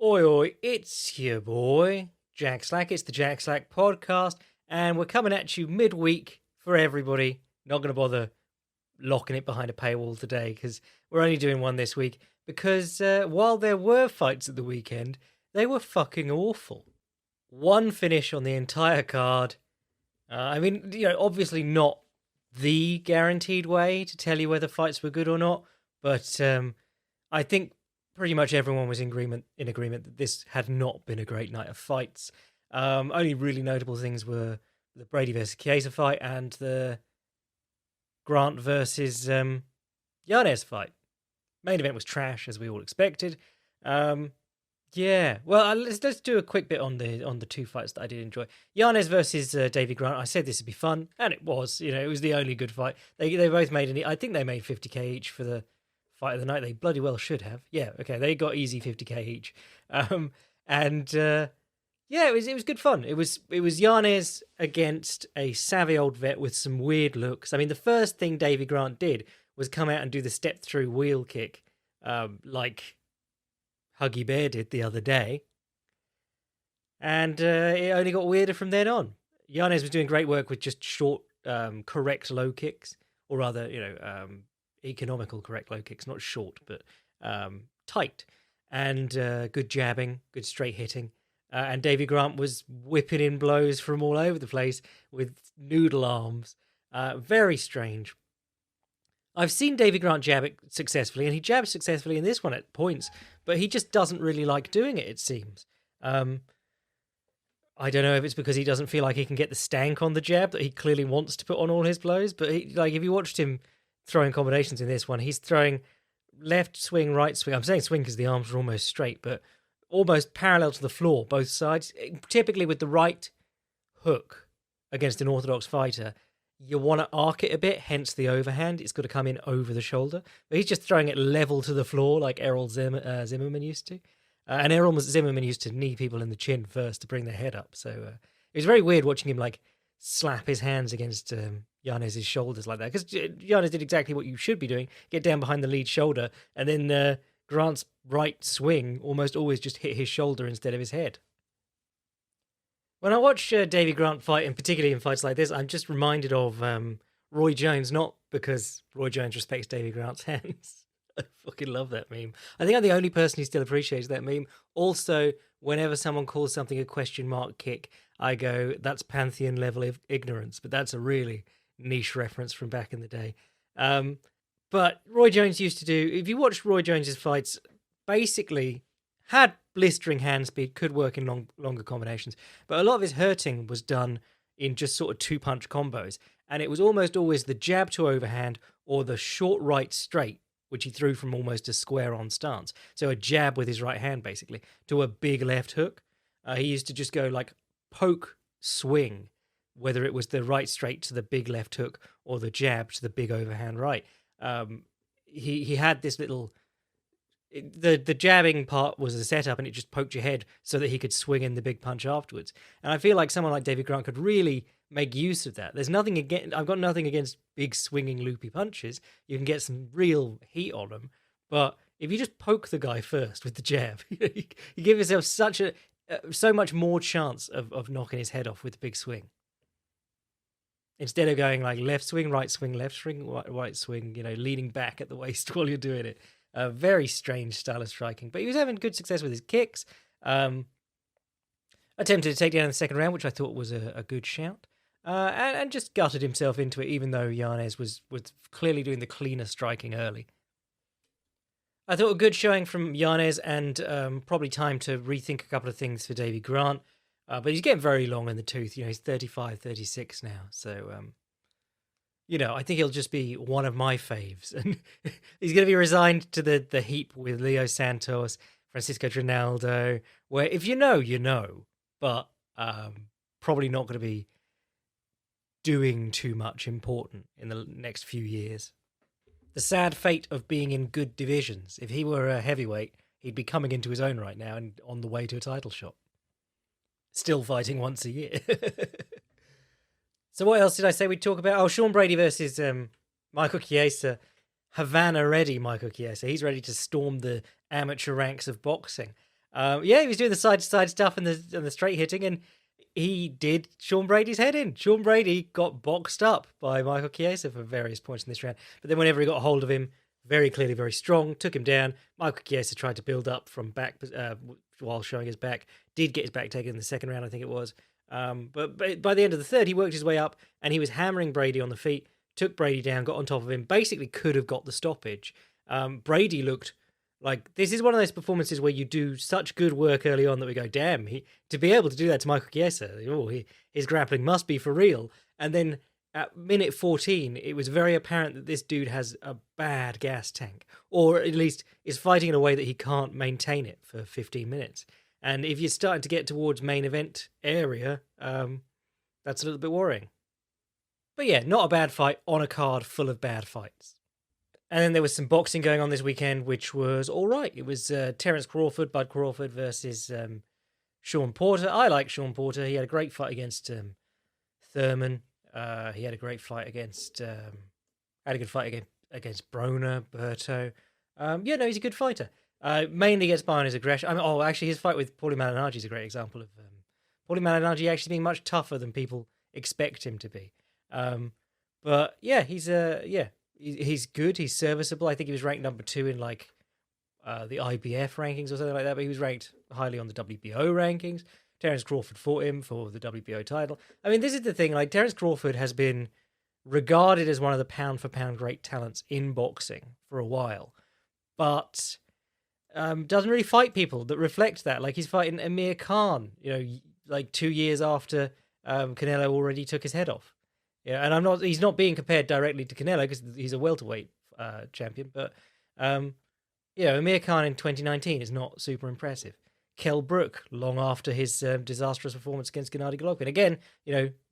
Oi, oi, it's your boy, Jack Slack. It's the Jack Slack podcast, and we're coming at you midweek for everybody. Not going to bother locking it behind a paywall today because we're only doing one this week. Because while there were fights at the weekend, they were fucking awful. One finish on the entire card. Obviously not the guaranteed way to tell you whether fights were good or not, but I think pretty much everyone was in agreement that this had not been a great night of fights. Only really notable things were the Brady versus Chiesa fight and the Grant versus Yanez fight. Main event was trash, as we all expected. Let's do a quick bit on the two fights that I did enjoy. Yanez versus Davy Grant. I said this would be fun, and it was. It was the only good fight. They both made I think they made 50k each for the fight of the night. They bloody well should have. Yeah, okay, they got easy 50k each. It was good fun. It was Yanez against a savvy old vet with some weird looks. I mean, the first thing Davy Grant did was come out and do the step through wheel kick, like Huggy Bear did the other day. And it only got weirder from then on. Yanez was doing great work with just short, correct low kicks, or rather, economical correct low kicks, not short, but tight. And good jabbing, good straight hitting. And Davy Grant was whipping in blows from all over the place with noodle arms. Very strange. I've seen Davy Grant jab it successfully, and he jabbed successfully in this one at points, but he just doesn't really like doing it seems. I don't know if it's because he doesn't feel like he can get the stank on the jab that he clearly wants to put on all his blows, but if you watched him throwing combinations in this one, he's throwing left swing, right swing. I'm saying swing because the arms are almost straight, but almost parallel to the floor, both sides, typically with the right hook against an orthodox fighter. You want to arc it a bit, hence the overhand. It's got to come in over the shoulder. But he's just throwing it level to the floor like Errol Zimmerman used to. And Errol Zimmerman used to knee people in the chin first to bring their head up. So it was very weird watching him slap his hands against Yanez's shoulders like that. Because Yanez did exactly what you should be doing. Get down behind the lead shoulder. And then Grant's right swing almost always just hit his shoulder instead of his head. When I watch Davy Grant fight, and particularly in fights like this, I'm just reminded of Roy Jones, not because Roy Jones respects Davy Grant's hands. I fucking love that meme. I think I'm the only person who still appreciates that meme. Also, whenever someone calls something a question mark kick, I go, that's Pantheon level of ignorance, but that's a really niche reference from back in the day. But Roy Jones used to do, if you watch Roy Jones's fights, basically had blistering hand speed, could work in longer combinations, but a lot of his hurting was done in just sort of two-punch combos, and it was almost always the jab to overhand or the short right straight, which he threw from almost a square-on stance. So a jab with his right hand, basically, to a big left hook. He used to just go poke, swing, whether it was the right straight to the big left hook or the jab to the big overhand right. He had this little... The jabbing part was a setup, and it just poked your head so that he could swing in the big punch afterwards. And I feel like someone like Davy Grant could really make use of that. I've got nothing against big swinging loopy punches. You can get some real heat on them, but if you just poke the guy first with the jab, you give yourself so much more chance of knocking his head off with the big swing. Instead of going left swing, left swing, right swing, leaning back at the waist while you're doing it. A very strange style of striking, but he was having good success with his kicks. Attempted to take down in the second round, which I thought was a good shout, and just gutted himself into it, even though Yanez was clearly doing the cleaner striking early. I thought a good showing from Yanez, and probably time to rethink a couple of things for Davy Grant, but he's getting very long in the tooth. He's 35, 36 now, so... I think he'll just be one of my faves. And he's going to be resigned to the heap with Leo Santos, Francisco Trinaldo, where if you know, but probably not going to be doing too much important in the next few years. The sad fate of being in good divisions. If he were a heavyweight, he'd be coming into his own right now and on the way to a title shot. Still fighting once a year. So what else did I say we'd talk about? Oh, Sean Brady versus Michael Chiesa. Havana ready, Michael Chiesa. He's ready to storm the amateur ranks of boxing. Yeah, he was doing the side-to-side stuff and the straight hitting, and he did Sean Brady's head in. Sean Brady got boxed up by Michael Chiesa for various points in this round. But then whenever he got a hold of him, very clearly very strong, took him down. Michael Chiesa tried to build up from back while showing his back. Did get his back taken in the second round, I think it was. But by the end of the third, he worked his way up, and he was hammering Brady on the feet, took Brady down, got on top of him, basically could have got the stoppage. Brady looked like this is one of those performances where you do such good work early on that we go, damn, to be able to do that to Michael Chiesa, his grappling must be for real. And then at minute 14, it was very apparent that this dude has a bad gas tank, or at least is fighting in a way that he can't maintain it for 15 minutes. And if you're starting to get towards main event area, that's a little bit worrying. But yeah, not a bad fight on a card full of bad fights. And then there was some boxing going on this weekend, which was all right. It was Terence Crawford, Bud Crawford versus Sean Porter. I like Sean Porter. He had a great fight against Thurman. He had a great fight against... had a good fight against Broner, Berto. He's a good fighter. Mainly gets by on his aggression. Actually, his fight with Paulie Malignaggi is a great example of Paulie Malignaggi actually being much tougher than people expect him to be. But yeah, he's good. He's serviceable. I think he was ranked number 2 in the IBF rankings or something like that, but he was ranked highly on the WBO rankings. Terence Crawford fought him for the WBO title. I mean, this is the thing. Like, Terence Crawford has been regarded as one of the pound-for-pound great talents in boxing for a while, but doesn't really fight people that reflect that. Like, he's fighting Amir Khan, 2 years after Canelo already took his head off. Yeah, and he's not being compared directly to Canelo because he's a welterweight champion, but Amir Khan in 2019 is not super impressive. Kell Brook, long after his disastrous performance against Gennady Golovkin, again,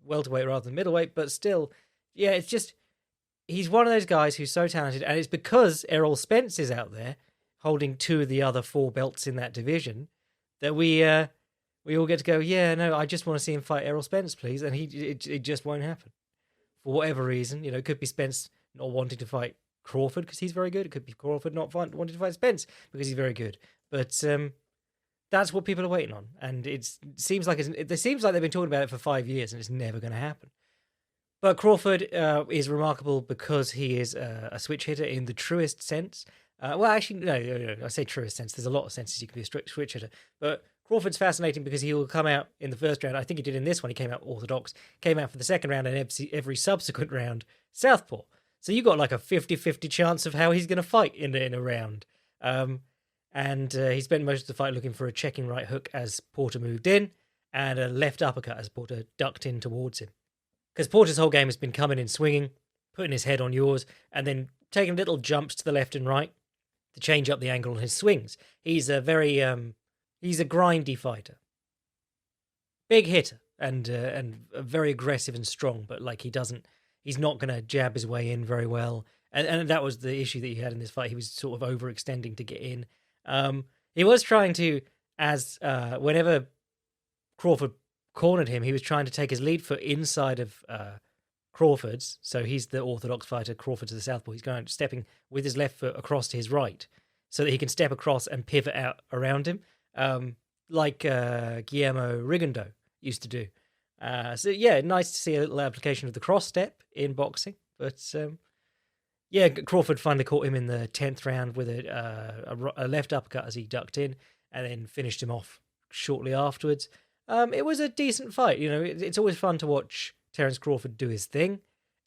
welterweight rather than middleweight, but still, yeah, it's just he's one of those guys who's so talented, and it's because Errol Spence is out there holding 2 of the other 4 belts in that division that we all get to go, yeah, no, I just want to see him fight Errol Spence, please, and it just won't happen. For whatever reason, it could be Spence not wanting to fight Crawford because he's very good. It could be Crawford not wanting to fight Spence because he's very good. But that's what people are waiting on, and it seems like they've been talking about it for 5 years, and it's never going to happen. But Crawford is remarkable because he is a switch hitter in the truest sense. No, I say truest sense. There's a lot of senses you can be a switch hitter, but Crawford's fascinating because he will come out in the first round. I think he did in this one. He came out orthodox, came out for the second round, and every subsequent round, southpaw. So you got like a 50-50 chance of how he's going to fight in a round. And he spent most of the fight looking for a checking right hook as Porter moved in, and a left uppercut as Porter ducked in towards him. Because Porter's whole game has been coming in swinging, putting his head on yours, and then taking little jumps to the left and right to change up the angle on his swings. He's a very... he's a grindy fighter. Big hitter and very aggressive and strong, but he's not going to jab his way in very well. And that was the issue that he had in this fight. He was sort of overextending to get in. He was trying to, whenever Crawford cornered him, he was trying to take his lead foot inside of Crawford's. So he's the orthodox fighter, Crawford's the southpaw. He's stepping with his left foot across to his right so that he can step across and pivot out around him. Like Guillermo Rigondeaux used to do. So yeah, nice to see a little application of the cross step in boxing. But Crawford finally caught him in the 10th round with a left uppercut as he ducked in, and then finished him off shortly afterwards. It was a decent fight. It's always fun to watch Terence Crawford do his thing.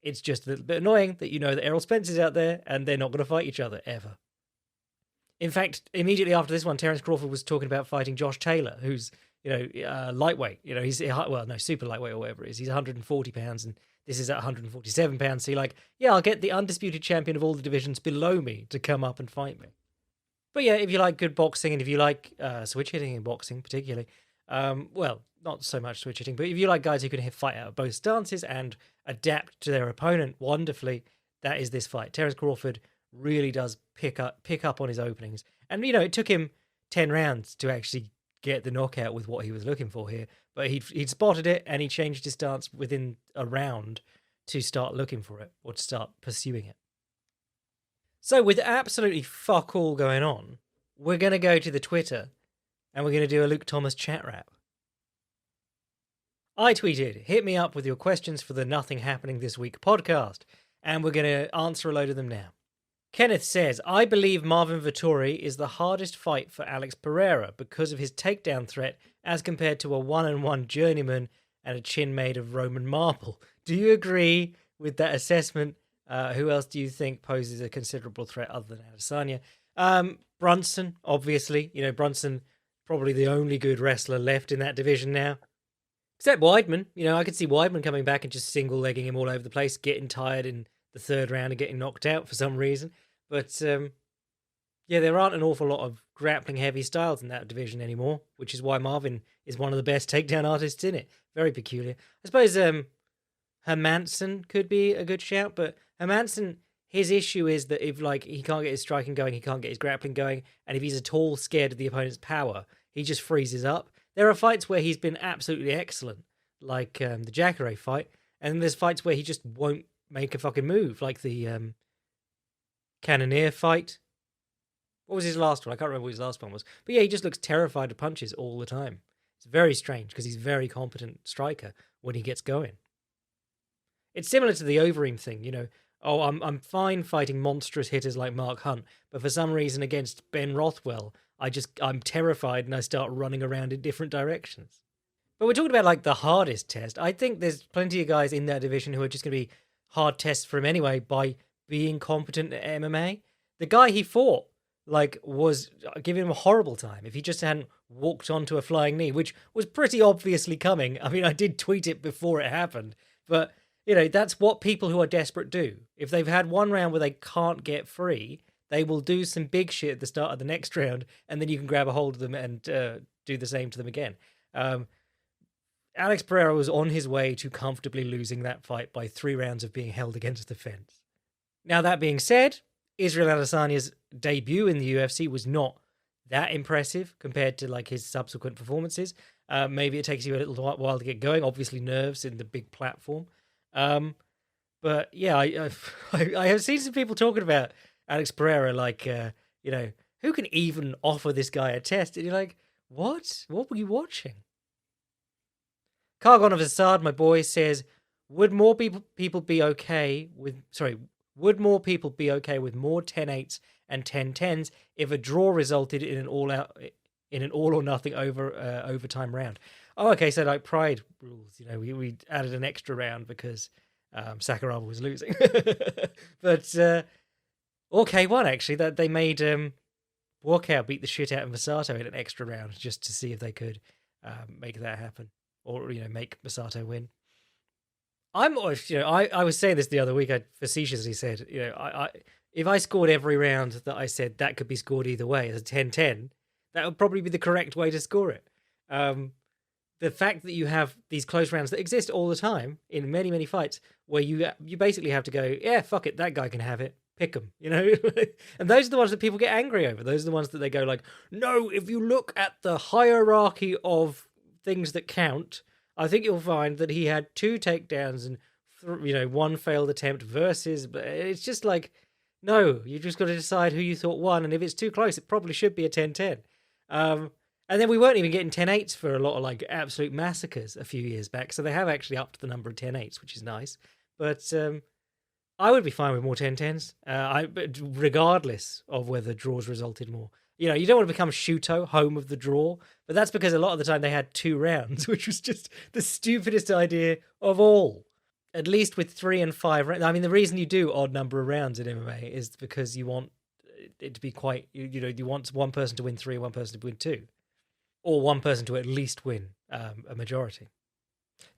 It's just a little bit annoying that that Errol Spence is out there and they're not going to fight each other ever. In fact, immediately after this one, Terence Crawford was talking about fighting Josh Taylor, who's, lightweight. He's, super lightweight or whatever it is. He's 140 pounds and this is at 147 pounds. So you're I'll get the undisputed champion of all the divisions below me to come up and fight me. But yeah, if you like good boxing and if you like switch hitting in boxing particularly, not so much switch hitting, but if you like guys who can fight out of both stances and adapt to their opponent wonderfully, that is this fight. Terence Crawford really does pick up on his openings. And, it took him 10 rounds to actually get the knockout with what he was looking for here. But he'd spotted it and he changed his stance within a round to start looking for it or to start pursuing it. So with absolutely fuck all going on, we're going to go to the Twitter and we're going to do a Luke Thomas chat wrap. I tweeted, hit me up with your questions for the Nothing Happening This Week podcast, and we're going to answer a load of them now. Kenneth says, I believe Marvin Vettori is the hardest fight for Alex Pereira because of his takedown threat as compared to a one-on-one journeyman and a chin made of Roman marble. Do you agree with that assessment? Who else do you think poses a considerable threat other than Adesanya? Brunson, obviously. You know, Brunson, probably the only good wrestler left in that division now. Except Weidman. You know, I could see Weidman coming back and just single-legging him all over the place, getting tired in the third round and getting knocked out for some reason. But, yeah, there aren't an awful lot of grappling-heavy styles in that division anymore, which is why Marvin is one of the best takedown artists in it. Very peculiar. I suppose Hermansson could be a good shout, but Hermansson, his issue is that if, like, he can't get his striking going, he can't get his grappling going, and if he's at all scared of the opponent's power, he just freezes up. There are fights where he's been absolutely excellent, like the Jacare fight, and there's fights where he just won't make a fucking move, like the Cannonier fight. What was his last one? I can't remember what his last one was. But yeah, he just looks terrified of punches all the time. It's very strange because he's a very competent striker when he gets going. It's similar to the Overeem thing, you know. Oh, I'm fine fighting monstrous hitters like Mark Hunt, but for some reason against Ben Rothwell, I'm terrified and I start running around in different directions. But we're talking about like the hardest test. I think there's plenty of guys in that division who are just going to be hard tests for him anyway by being competent at MMA. The guy he fought was giving him a horrible time if he just hadn't walked onto a flying knee, which was pretty obviously coming. I mean, I did tweet it before it happened, but you know, that's what people who are desperate do. If they've had one round where they can't get free, they will do some big shit at the start of the next round, and then you can grab a hold of them and do the same to them again. Alex Pereira was on his way to comfortably losing that fight by 3 rounds of being held against the fence. Now, that being said, Israel Adesanya's debut in the UFC was not that impressive compared to like his subsequent performances. Maybe it takes you a little while to get going. Obviously, nerves in the big platform. But yeah, I have seen some people talking about Alex Pereira, like, you know, who can even offer this guy a test? And you're like, what? What were you watching? Kargon of Assad, my boy, says, would more people be okay with more 10-8s and 10-10s if a draw resulted in an all or nothing overtime round? Oh, okay, so like Pride rules, you know, we added an extra round because Sakuraba was losing. But or K1 actually, that they made Walkout beat the shit out of Masato in an extra round just to see if they could make that happen, or you know, make Masato win. I was saying this the other week. I facetiously said, you know, I if I scored every round that I said that could be scored either way as a 10-10, that would probably be the correct way to score it. The fact that you have these close rounds that exist all the time in many, many fights where you basically have to go, yeah, fuck it, that guy can have it, pick him, you know? And those are the ones that people get angry over. Those are the ones that they go like, no, if you look at the hierarchy of things that count, I think you'll find that he had 2 takedowns and, you know, 1 failed attempt versus, but it's just like, no, you just got to decide who you thought won. And if it's too close, it probably should be a 10-10. And then we weren't even getting 10-8s for a lot of like absolute massacres a few years back. So they have actually upped the number of 10-8s, which is nice. But I would be fine with more 10-10s, but regardless of whether draws resulted more. You know, you don't want to become Shuto, home of the draw, but that's because a lot of the time they had 2 rounds, which was just the stupidest idea of all. At least with 3 and 5 rounds. I mean, the reason you do odd number of rounds in MMA is because you want it to be quite, you know, you want one person to win 3 and one person to win 2. Or one person to at least win a majority.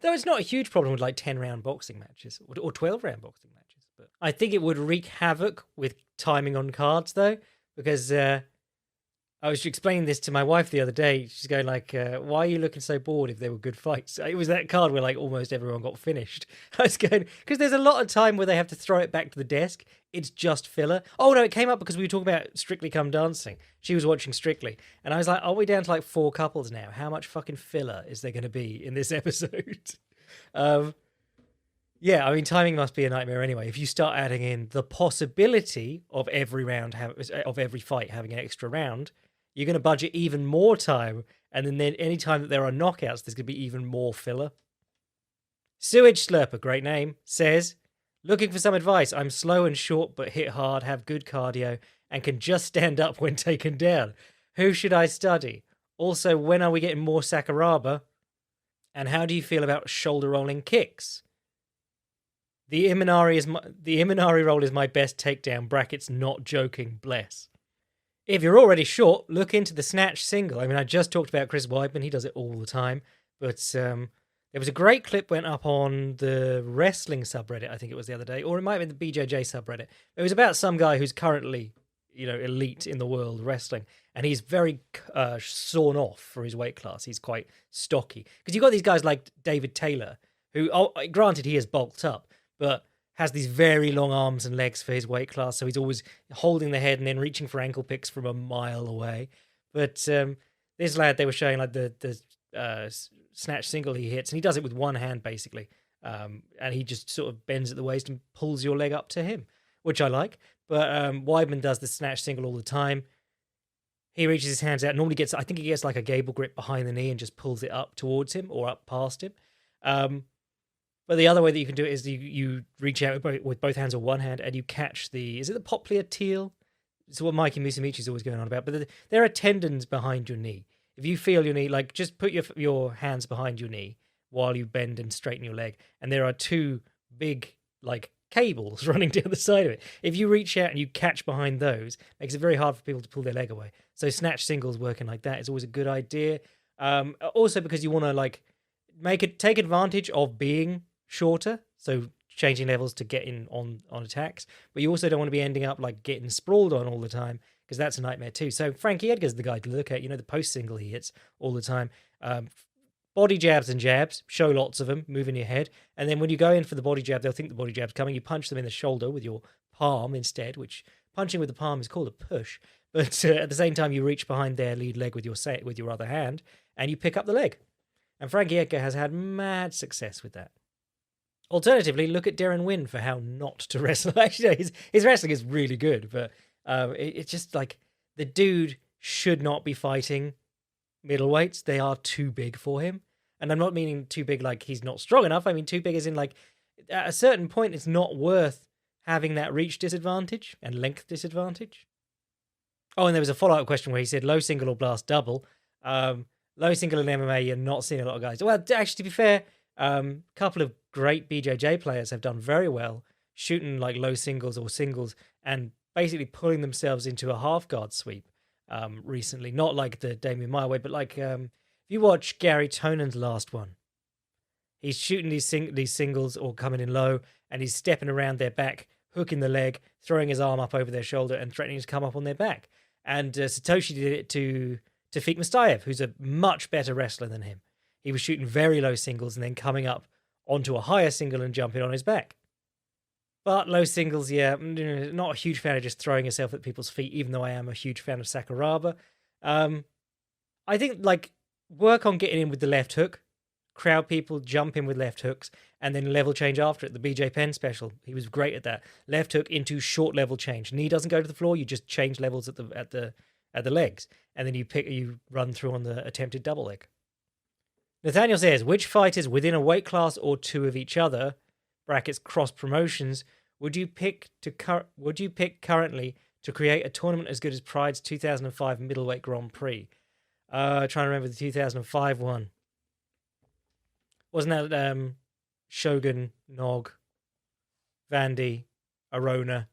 Though it's not a huge problem with like 10-round boxing matches or 12-round boxing matches. But I think it would wreak havoc with timing on cards, though, because I was explaining this to my wife the other day. She's going like, why are you looking so bored if they were good fights? It was that card where like almost everyone got finished. I was going, because there's a lot of time where they have to throw it back to the desk. It's just filler. Oh no, it came up because we were talking about Strictly Come Dancing. She was watching Strictly. And I was like, are we down to like 4 couples now? How much fucking filler is there going to be in this episode? Yeah, I mean, timing must be a nightmare anyway. If you start adding in the possibility of every round, of every fight having an extra round, you're going to budget even more time, and then any time that there are knockouts, there's going to be even more filler. Sewage Slurper, great name, says, looking for some advice. I'm slow and short, but hit hard, have good cardio, and can just stand up when taken down. Who should I study? Also, when are we getting more Sakuraba? And how do you feel about shoulder rolling kicks? The Imanari roll is my best takedown, brackets not joking, bless. If you're already short, look into the snatch single. I mean, I just talked about Chris Weidman. He does it all the time. But there was a great clip went up on the wrestling subreddit, I think it was the other day, or it might have been the BJJ subreddit. It was about some guy who's currently, elite in the world wrestling. And he's very sawn off for his weight class. He's quite stocky. Because you've got these guys like David Taylor, who, granted, he is bulked up, but has these very long arms and legs for his weight class, so he's always holding the head and then reaching for ankle picks from a mile away. But this lad, they were showing like the snatch single he hits, and he does it with one hand basically, and he just sort of bends at the waist and pulls your leg up to him, which I like. But Weidman does the snatch single all the time. He reaches his hands out, normally I think he gets like a gable grip behind the knee and just pulls it up towards him or up past him. But the other way that you can do it is you reach out with both hands or one hand and you catch is it the popliteal teal? It's what Mikey Musumeci is always going on about. But there are tendons behind your knee. If you feel your knee, like just put your hands behind your knee while you bend and straighten your leg. And there are two big like cables running down the side of it. If you reach out and you catch behind those, it makes it very hard for people to pull their leg away. So snatch singles working like that is always a good idea. Also because you want to like take advantage of being shorter, so changing levels to get in on attacks, but you also don't want to be ending up like getting sprawled on all the time, because that's a nightmare too. So Frankie Edgar's the guy to look at, the post single he hits all the time. Body jabs and jabs, show lots of them, moving your head, and then when you go in for the body jab, they'll think the body jab's coming, you punch them in the shoulder with your palm instead, which punching with the palm is called a push, but at the same time you reach behind their lead leg with your other hand and you pick up the leg. And Frankie Edgar has had mad success with that. Alternatively, look at Darren Wynn for how not to wrestle. Actually, no, his wrestling is really good, but it's just like the dude should not be fighting middleweights. They are too big for him. And I'm not meaning too big like he's not strong enough. I mean too big as in like at a certain point it's not worth having that reach disadvantage and length disadvantage. Oh, and there was a follow-up question where he said low single or blast double. Low single in MMA, you're not seeing a lot of guys. Well, actually, to be fair, couple of great BJJ players have done very well shooting like low singles or singles and basically pulling themselves into a half guard sweep recently. Not like the Damian Maia way, but like if you watch Gary Tonon's last one, he's shooting these singles or coming in low and he's stepping around their back, hooking the leg, throwing his arm up over their shoulder and threatening to come up on their back. And Satoshi did it to Tafik Mustayev, who's a much better wrestler than him. He was shooting very low singles and then coming up onto a higher single and jumping on his back. But low singles, yeah, not a huge fan of just throwing yourself at people's feet, even though I am a huge fan of Sakuraba. I think, like, work on getting in with the left hook, crowd people, jump in with left hooks, and then level change after it. The BJ Penn special, he was great at that. Left hook into short level change. Knee doesn't go to the floor, you just change levels at the legs, and then you run through on the attempted double leg. Nathaniel says, which fighters within a weight class or two of each other, brackets cross promotions, would you pick currently to create a tournament as good as Pride's 2005 middleweight Grand Prix? Trying to remember the 2005 one. Wasn't that Shogun, Nog, Vandy, Arona,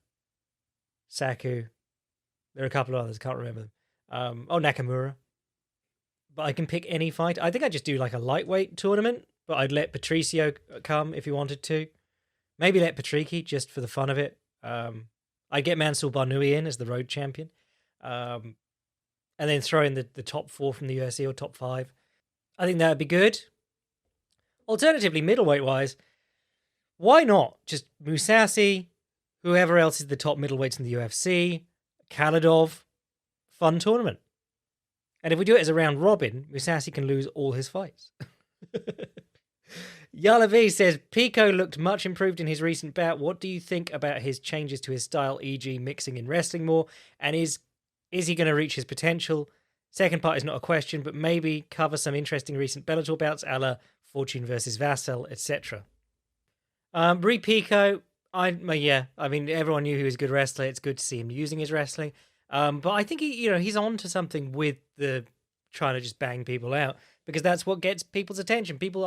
Saku? There are a couple of others, can't remember them. Nakamura. But I can pick any fight. I think I'd just do like a lightweight tournament, but I'd let Patricio come if he wanted to. Maybe let Patricky just for the fun of it. I'd get Mansour Barnui in as the road champion. And then throw in the top 4 from the UFC or top 5. I think that would be good. Alternatively, middleweight-wise, why not? Just Mousasi, whoever else is the top middleweights in the UFC, Khalidov, fun tournament. And if we do it as a round robin, Mousasi can lose all his fights. Yala V says, Pico looked much improved in his recent bout. What do you think about his changes to his style, e.g. mixing in wrestling more? And is he going to reach his potential? Second part is not a question, but maybe cover some interesting recent Bellator bouts, a la Fortune versus Vassell, etc. Brie Pico, I mean, everyone knew he was a good wrestler. It's good to see him using his wrestling. But I think he's on to something with the trying to just bang people out, because that's what gets people's attention. People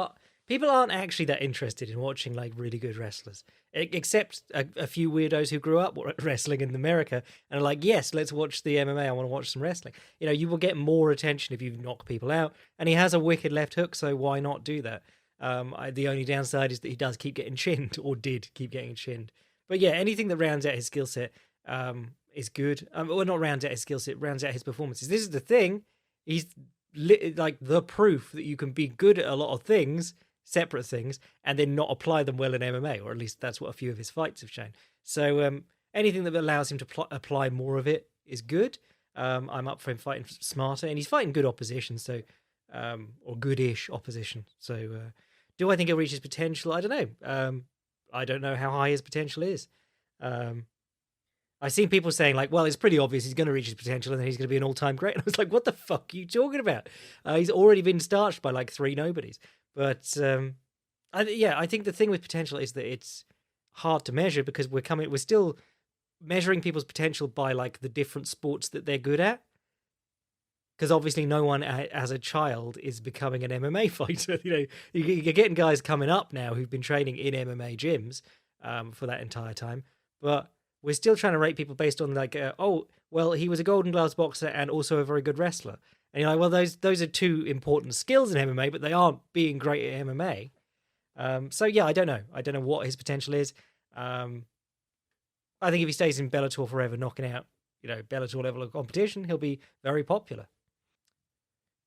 aren't actually that interested in watching like really good wrestlers, except a few weirdos who grew up wrestling in America and are like, yes, let's watch the MMA. I want to watch some wrestling. You will get more attention if you knock people out. And he has a wicked left hook, so why not do that? The only downside is that he does keep getting chinned, or did keep getting chinned. But yeah, anything that rounds out his skill set is good. Well, not rounds out his skill set, rounds out his performances. This is the thing. He's like the proof that you can be good at a lot of things, separate things, and then not apply them well in MMA, or at least that's what a few of his fights have shown. So anything that allows him to apply more of it is good. I'm up for him fighting smarter, and he's fighting good opposition, so or goodish opposition. So do I think he'll reach his potential? I don't know. I don't know how high his potential is. I've seen people saying like, well, it's pretty obvious he's going to reach his potential and then he's going to be an all-time great. And I was like, what the fuck are you talking about? He's already been starched by like 3 nobodies. But I think the thing with potential is that it's hard to measure, because we're still measuring people's potential by like the different sports that they're good at. Because obviously no one as a child is becoming an MMA fighter. You're getting guys coming up now who've been training in MMA gyms for that entire time. But we're still trying to rate people based on like, he was a Golden Gloves boxer and also a very good wrestler. And you're like, well, those are 2 important skills in MMA, but they aren't being great at MMA. So yeah, I don't know. I don't know what his potential is. I think if he stays in Bellator forever, knocking out, Bellator level of competition, he'll be very popular.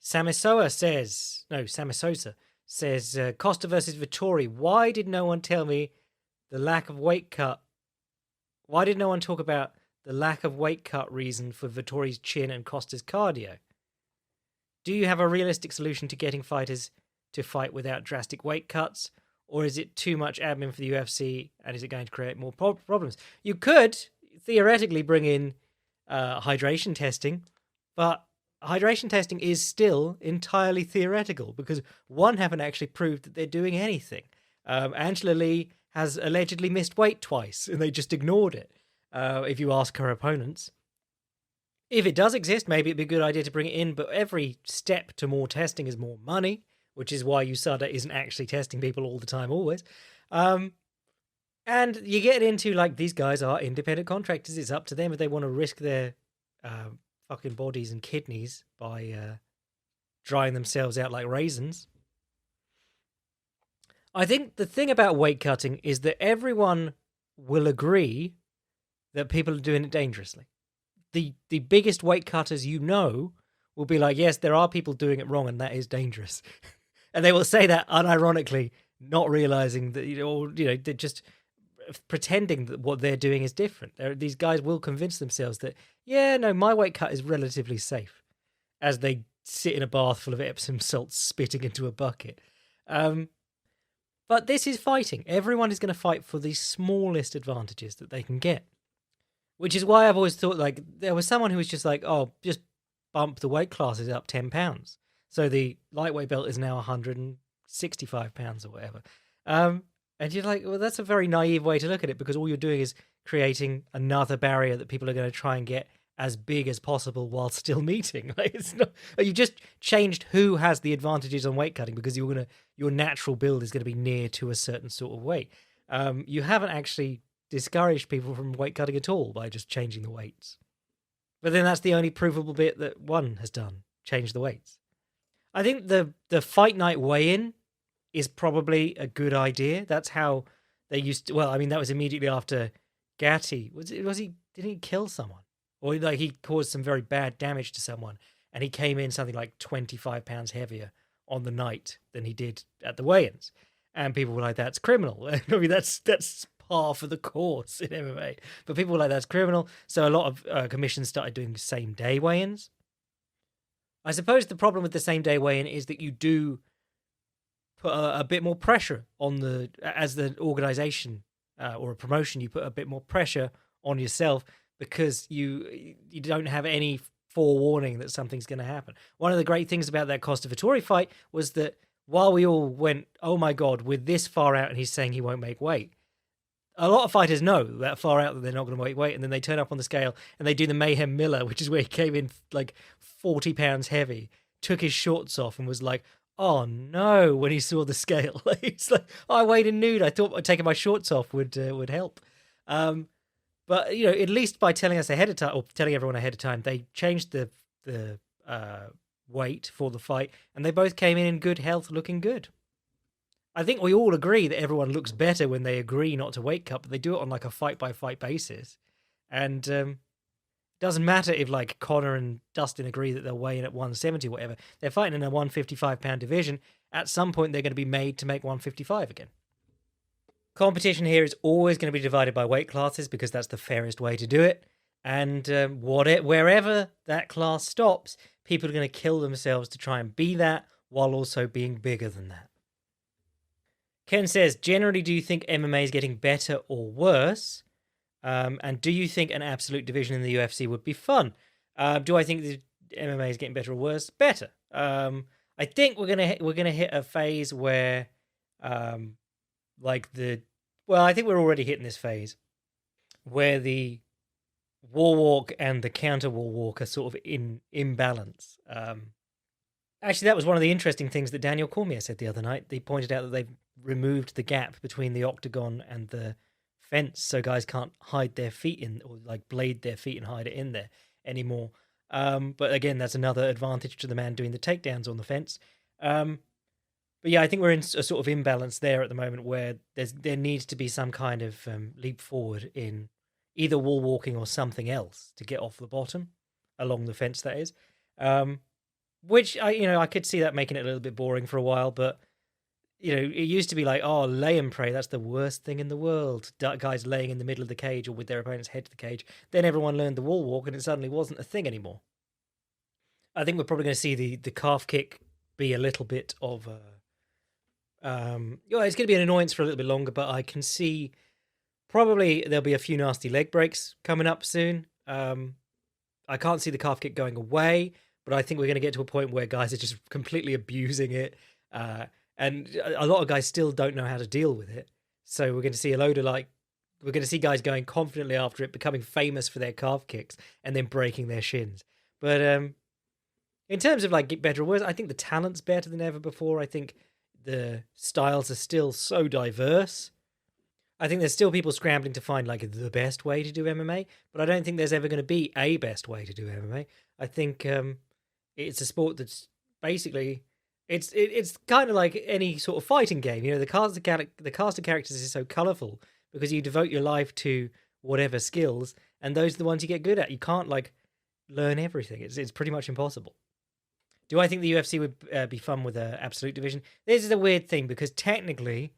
Samisosa says, Costa versus Vettori. Why did no one tell me the lack of weight cut? Why did no one talk about the lack of weight cut reason for Vettori's chin and Costa's cardio? Do you have a realistic solution to getting fighters to fight without drastic weight cuts? Or is it too much admin for the UFC, and is it going to create more problems? You could theoretically bring in hydration testing, but hydration testing is still entirely theoretical, because one haven't actually proved that they're doing anything. Angela Lee has allegedly missed weight twice, and they just ignored it, if you ask her opponents. If it does exist, maybe it'd be a good idea to bring it in, but every step to more testing is more money, which is why USADA isn't actually testing people all the time, always. And you get into, like, these guys are independent contractors. It's up to them if they want to risk their fucking bodies and kidneys by drying themselves out like raisins. I think the thing about weight cutting is that everyone will agree that people are doing it dangerously. The biggest weight cutters will be like, yes, there are people doing it wrong and that is dangerous. And they will say that unironically, not realizing that, they're just pretending that what they're doing is different. These guys will convince themselves that, yeah, no, my weight cut is relatively safe, as they sit in a bath full of Epsom salts spitting into a bucket. But this is fighting. Everyone is going to fight for the smallest advantages that they can get. Which is why I've always thought, like, there was someone who was just like, oh, just bump the weight classes up 10 pounds. So the lightweight belt is now 165 pounds or whatever. And you're like, well, that's a very naive way to look at it, because all you're doing is creating another barrier that people are going to try and get as big as possible while still meeting. Like, it's not, you've just changed who has the advantages on weight cutting, because your natural build is going to be near to a certain sort of weight. You haven't actually discouraged people from weight cutting at all by just changing the weights. But then that's the only provable bit that one has done, change the weights. I think the fight night weigh-in is probably a good idea. That's how they used to, well, I mean, that was immediately after Gatti. Didn't he kill someone? Or like he caused some very bad damage to someone, and he came in something like 25 pounds heavier on the night than he did at the weigh-ins. And people were like, that's criminal. I mean, that's par for the course in MMA. But people were like, that's criminal. So a lot of commissions started doing same day weigh-ins. I suppose the problem with the same day weigh-in is that you do put a bit more pressure on as the organization or a promotion, you put a bit more pressure on yourself, because you don't have any forewarning that something's going to happen. One of the great things about that Costa Vittori fight was that while we all went, oh my God, we're this far out and he's saying he won't make weight, a lot of fighters know that far out that they're not going to make weight, and then they turn up on the scale and they do the Mayhem Miller, which is where he came in like 40 pounds heavy, took his shorts off and was like, oh no, when he saw the scale. It's like, oh, I weighed in nude. I thought taking my shorts off would help. But, you know, at least by telling us ahead of time, or telling everyone ahead of time, they changed the weight for the fight, and they both came in good health, looking good. I think we all agree that everyone looks better when they agree not to weight cut, but they do it on like a fight-by-fight basis. And it doesn't matter if like Conor and Dustin agree that they'll weigh in at 170 or whatever. They're fighting in a 155-pound division. At some point, they're going to be made to make 155 again. Competition here is always going to be divided by weight classes because that's the fairest way to do it. And wherever that class stops, people are going to kill themselves to try and be that while also being bigger than that. Ken says, generally, do you think MMA is getting better or worse? And do you think an absolute division in the UFC would be fun? Do I think the MMA is getting better or worse? Better. I think we're gonna hit a phase where, I think we're already hitting this phase where the wall walk and the counter wall walk are sort of in imbalance. Actually, that was one of the interesting things that Daniel Cormier said the other night. He pointed out that they've removed the gap between the octagon and the fence, so guys can't hide their feet in, or like blade their feet and hide it in there anymore. But again, that's another advantage to the man doing the takedowns on the fence. But yeah, I think we're in a sort of imbalance there at the moment where there needs to be some kind of leap forward in either wall walking or something else to get off the bottom along the fence, that is. Which I could see that making it a little bit boring for a while, but it used to be like, oh, lay and pray, that's the worst thing in the world. Guys laying in the middle of the cage or with their opponent's head to the cage. Then everyone learned the wall walk and it suddenly wasn't a thing anymore. I think we're probably going to see the calf kick be a little bit of it's going to be an annoyance for a little bit longer, but I can see probably there'll be a few nasty leg breaks coming up soon. I can't see the calf kick going away, but I think we're going to get to a point where guys are just completely abusing it. And a lot of guys still don't know how to deal with it. So we're going to see we're going to see guys going confidently after it, becoming famous for their calf kicks, and then breaking their shins. But in terms of like get better or worse, I think the talent's better than ever before. I think the styles are still so diverse. I think there's still people scrambling to find like the best way to do MMA, but I don't think there's ever going to be a best way to do MMA. I think it's a sport that's basically it's kind of like any sort of fighting game. The cast of characters is so colourful because you devote your life to whatever skills, and those are the ones you get good at. You can't like learn everything. It's pretty much impossible. Do I think the UFC would be fun with an absolute division? This is a weird thing because technically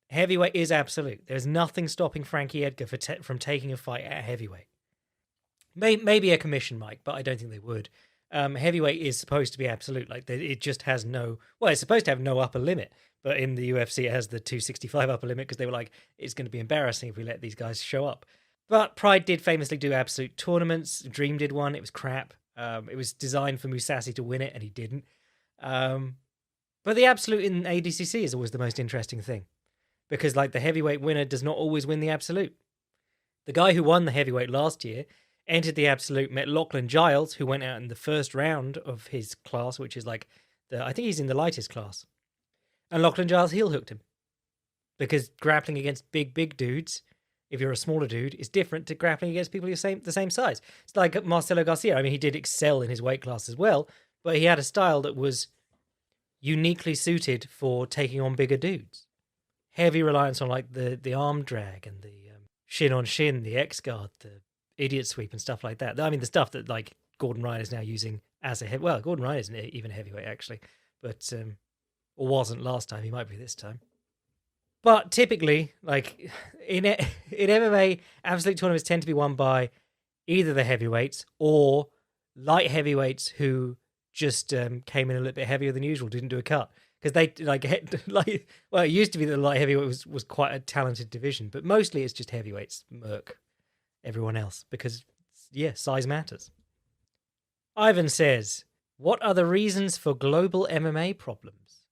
heavyweight is absolute. There's nothing stopping Frankie Edgar from taking a fight at heavyweight. Maybe a commission might, but I don't think they would. Heavyweight is supposed to be absolute. Like it just has it's supposed to have no upper limit, but in the UFC it has the 265 upper limit because they were like, it's going to be embarrassing if we let these guys show up. But Pride did famously do absolute tournaments. Dream did one. It was crap. It was designed for Mousasi to win it, and he didn't. But the absolute in ADCC is always the most interesting thing because like the heavyweight winner does not always win the absolute. The guy who won the heavyweight last year entered the absolute, met Lachlan Giles, who went out in the first round of his class, which is like I think he's in the lightest class. And Lachlan Giles heel hooked him. Because grappling against big dudes, if you're a smaller dude, is different to grappling against people the same size. It's like Marcelo Garcia. I mean, he did excel in his weight class as well, but he had a style that was uniquely suited for taking on bigger dudes. Heavy reliance on like the arm drag and the shin on shin, the X guard, the idiot sweep and stuff like that. I mean, the stuff that like Gordon Ryan is now using as Gordon Ryan isn't even heavyweight actually, but or wasn't last time. He might be this time. But typically, like in MMA, absolute tournaments tend to be won by either the heavyweights or light heavyweights who just came in a little bit heavier than usual, didn't do a cut. Because they it used to be that the light heavyweight was quite a talented division, but mostly it's just heavyweights murk everyone else because, yeah, size matters. Ivan says, what are the reasons for global MMA problems?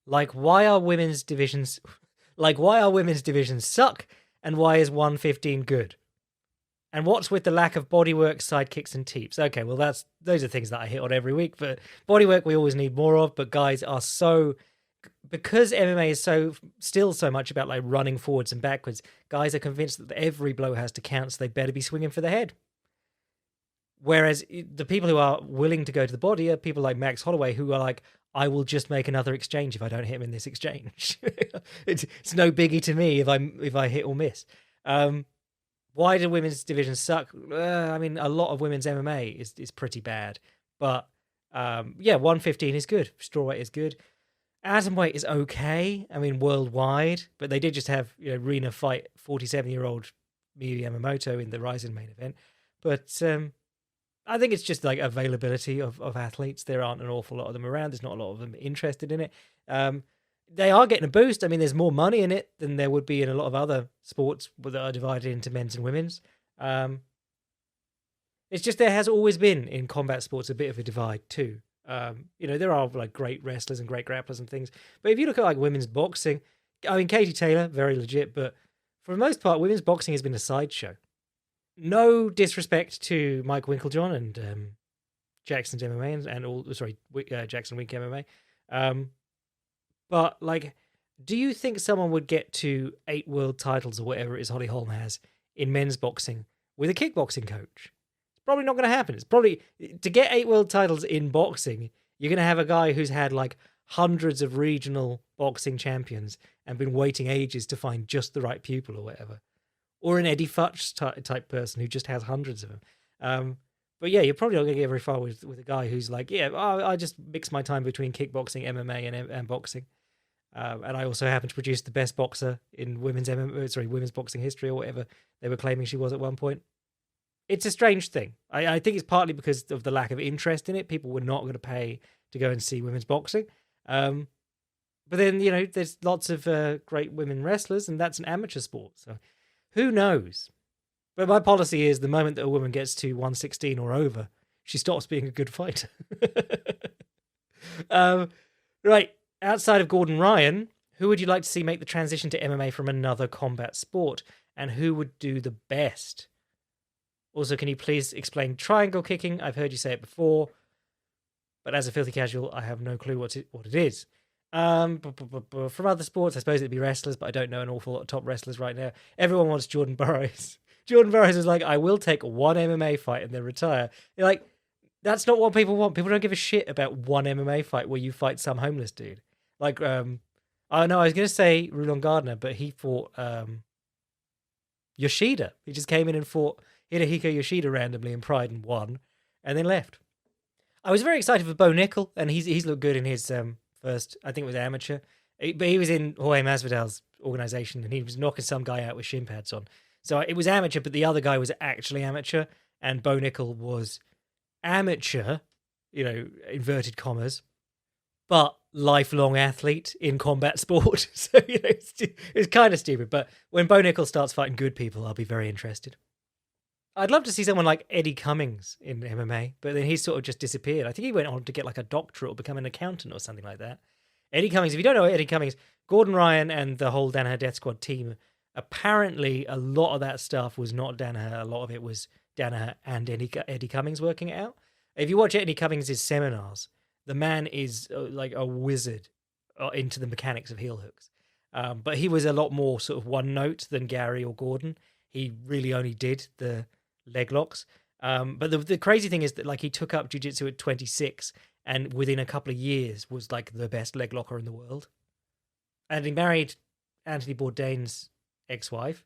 Like why are women's divisions suck and why is 115 good? And what's with the lack of bodywork, sidekicks, and teeps? Okay, well those are things that I hit on every week. But bodywork we always need more of. But guys are because MMA is still so much about like running forwards and backwards. Guys are convinced that every blow has to count, so they better be swinging for the head. Whereas the people who are willing to go to the body are people like Max Holloway, who are like, I will just make another exchange if I don't hit him in this exchange. It's no biggie to me if I hit or miss. Why do women's divisions suck? I mean, a lot of women's MMA is pretty bad. But 115 is good. Strawweight is good. Atomweight is okay. I mean, worldwide. But they did just have Rena fight 47-year-old Miyu Yamamoto in the Ryzen main event. But I think it's just like availability of athletes. There aren't an awful lot of them around. There's not a lot of them interested in it. They are getting a boost. I mean, there's more money in it than there would be in a lot of other sports that are divided into men's and women's. It's just there has always been in combat sports a bit of a divide too. There are like great wrestlers and great grapplers and things. But if you look at like women's boxing, I mean, Katie Taylor, very legit. But for the most part, women's boxing has been a sideshow. No disrespect to Mike Winklejohn and Jackson's MMA Jackson Wink MMA. But like, do you think someone would get to 8 world titles or whatever it is Holly Holm has in men's boxing with a kickboxing coach? It's probably not going to happen. It's probably to get 8 world titles in boxing, you're going to have a guy who's had like hundreds of regional boxing champions and been waiting ages to find just the right pupil or whatever. Or an Eddie Futch type person who just has hundreds of them. But yeah, you're probably not going to get very far with a guy who's like, I just mix my time between kickboxing, MMA, and boxing. And I also happen to produce the best boxer in women's boxing history or whatever they were claiming she was at one point. It's a strange thing. I think it's partly because of the lack of interest in it. People were not going to pay to go and see women's boxing. But then, there's lots of great women wrestlers, and that's an amateur sport. So who knows? But my policy is the moment that a woman gets to 116 or over, she stops being a good fighter. Right. Outside of Gordon Ryan, who would you like to see make the transition to MMA from another combat sport? And who would do the best? Also, can you please explain triangle kicking? I've heard you say it before, but as a filthy casual, I have no clue what it is. From other sports, I suppose it'd be wrestlers, but I don't know an awful lot of top wrestlers right now. Everyone wants Jordan Burroughs. Jordan Burroughs is like, I will take one MMA fight and then retire. You're like, that's not what people want. People don't give a shit about one MMA fight where you fight some homeless dude. Like, I was going to say Rulon Gardner, but he fought Yoshida. He just came in and fought Hidehiko Yoshida randomly in Pride and won, and then left. I was very excited for Bo Nickel, and he's looked good in his first, I think it was amateur. But he was in Jorge Masvidal's organization, and he was knocking some guy out with shin pads on. So it was amateur, but the other guy was actually amateur, and Bo Nickel was amateur, inverted commas, but lifelong athlete in combat sport. So, it's kind of stupid. But when Bo Nickel starts fighting good people, I'll be very interested. I'd love to see someone like Eddie Cummings in MMA, but then he sort of just disappeared. I think he went on to get like a doctorate or become an accountant or something like that. Eddie Cummings, if you don't know Eddie Cummings, Gordon Ryan and the whole Danaher Death Squad team, apparently a lot of that stuff was not Danaher. A lot of it was Danaher and Eddie Cummings working it out. If you watch Eddie Cummings' seminars, the man is like a wizard into the mechanics of heel hooks. But he was a lot more sort of one note than Gary or Gordon. He really only did the leg locks. But the crazy thing is that like he took up jiu-jitsu at 26 and within a couple of years was like the best leg locker in the world. And he married Anthony Bourdain's ex-wife.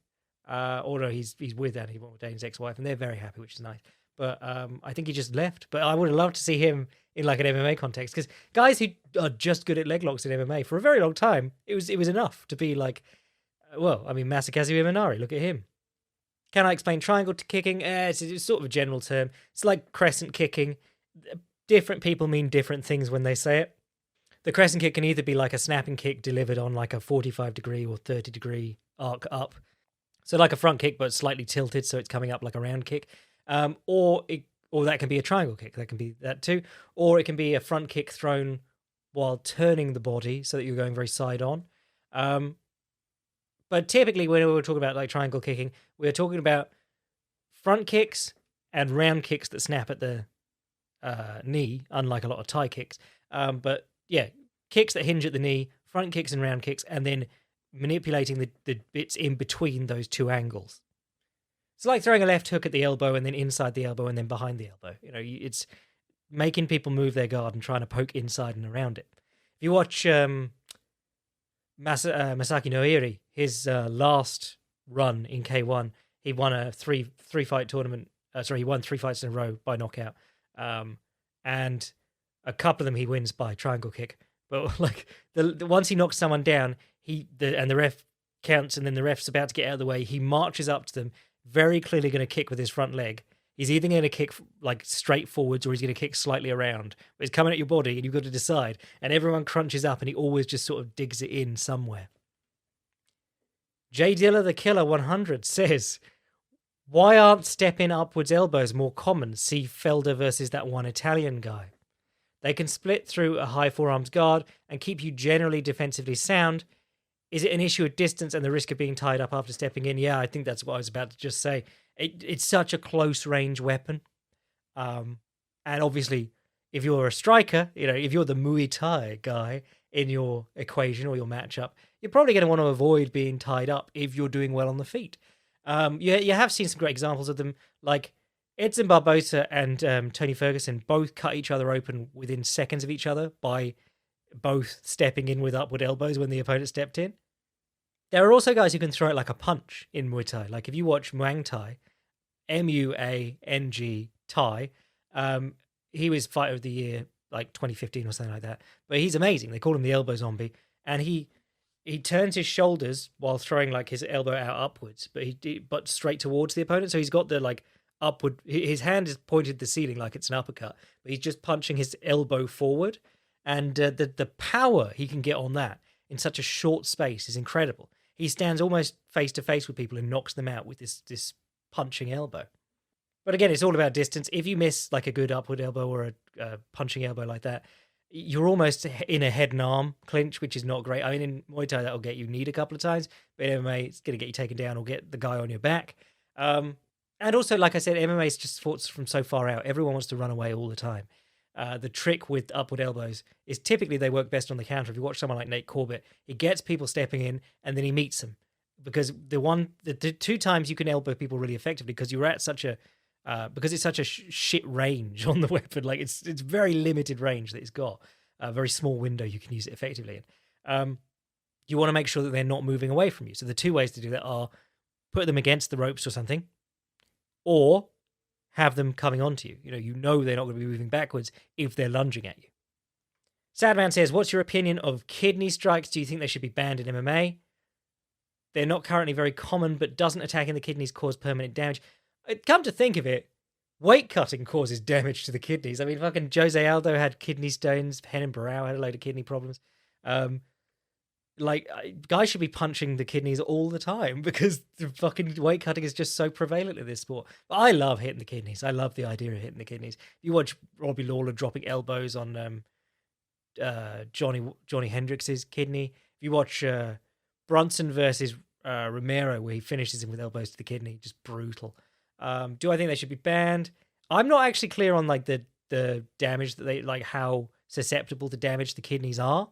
Or no, he's with Anthony Bourdain's ex-wife, and they're very happy, which is nice. But I think he just left. But I would have loved to see him in like an MMA context, because guys who are just good at leg locks in MMA for a very long time, it was enough to be like, Masakazu Imanari, look at him. Can I explain triangle kicking? It's sort of a general term. It's like crescent kicking. Different people mean different things when they say it. The crescent kick can either be like a snapping kick delivered on like a 45-degree or 30-degree arc up. So like a front kick, but slightly tilted, so it's coming up like a round kick. Or Or that can be a triangle kick. That can be that too. Or it can be a front kick thrown while turning the body so that you're going very side on. But typically, when we're talking about like triangle kicking, we're talking about front kicks and round kicks that snap at the knee, unlike a lot of Thai kicks. But yeah, kicks that hinge at the knee, front kicks and round kicks, and then manipulating the bits in between those two angles. It's like throwing a left hook at the elbow and then inside the elbow and then behind the elbow. You know, it's making people move their guard and trying to poke inside and around it. If you watch Masaki Noiri, his last run in K1, he won a three fight tournament. He won 3 fights in a row by knockout, and a couple of them he wins by triangle kick. But like the once he knocks someone down, and the ref counts, and then the ref's about to get out of the way, he marches up to them, very clearly going to kick with his front leg. He's either going to kick like straight forwards or he's going to kick slightly around. But he's coming at your body and you've got to decide. And everyone crunches up and he always just sort of digs it in somewhere. J Dilla the Killer 100 says, why aren't step-in upwards elbows more common? See Felder versus that one Italian guy. They can split through a high forearms guard and keep you generally defensively sound. Is it an issue of distance and the risk of being tied up after stepping in? Yeah, I think that's what I was about to just say. It's such a close range weapon. And obviously, if you're a striker, you know, if you're the Muay Thai guy in your equation or your matchup, you're probably going to want to avoid being tied up if you're doing well on the feet. You have seen some great examples of them, like Edson Barbosa and Tony Ferguson both cut each other open within seconds of each other by both stepping in with upward elbows when the opponent stepped in. There are also guys who can throw it like a punch in Muay Thai. Like if you watch Muang Thai, M-U-A-N-G Thai, he was Fighter of the Year like 2015 or something like that. But he's amazing. They call him the elbow zombie. And he turns his shoulders while throwing like his elbow out upwards, but straight towards the opponent. So he's got the like upward, his hand is pointed to the ceiling like it's an uppercut, but he's just punching his elbow forward. And the power he can get on that in such a short space is incredible. He stands almost face to face with people and knocks them out with this punching elbow. But again, it's all about distance. If you miss like a good upward elbow or a punching elbow like that, you're almost in a head and arm clinch, which is not great. I mean, in Muay Thai, that'll get you kneed a couple of times, but in MMA, it's going to get you taken down or get the guy on your back. And also, like I said, MMA is just fought from so far out. Everyone wants to run away all the time. The trick with upward elbows is typically they work best on the counter. If you watch someone like Nate Corbett, he gets people stepping in and then he meets them. Because the 2 times you can elbow people really effectively because you're at such a because it's such a shit range on the weapon, like it's very limited range that it's got, a very small window you can use it effectively in. You want to make sure that they're not moving away from you. So the 2 ways to do that are put them against the ropes or something, or have them coming onto you. You know they're not going to be moving backwards if they're lunging at you. Sadman says, what's your opinion of kidney strikes? Do you think they should be banned in MMA? They're not currently very common, but doesn't attacking the kidneys cause permanent damage? Come to think of it, weight cutting causes damage to the kidneys. I mean, fucking Jose Aldo had kidney stones. Renan Barão had a load of kidney problems. Guys should be punching the kidneys all the time because the fucking weight cutting is just so prevalent in this sport. But I love hitting the kidneys. I love the idea of hitting the kidneys. You watch Robbie Lawler dropping elbows on Johnny Hendricks' kidney. If you watch Brunson versus Romero, where he finishes him with elbows to the kidney, just brutal. Do I think they should be banned? I'm not actually clear on like the damage that they like, how susceptible to damage the kidneys are.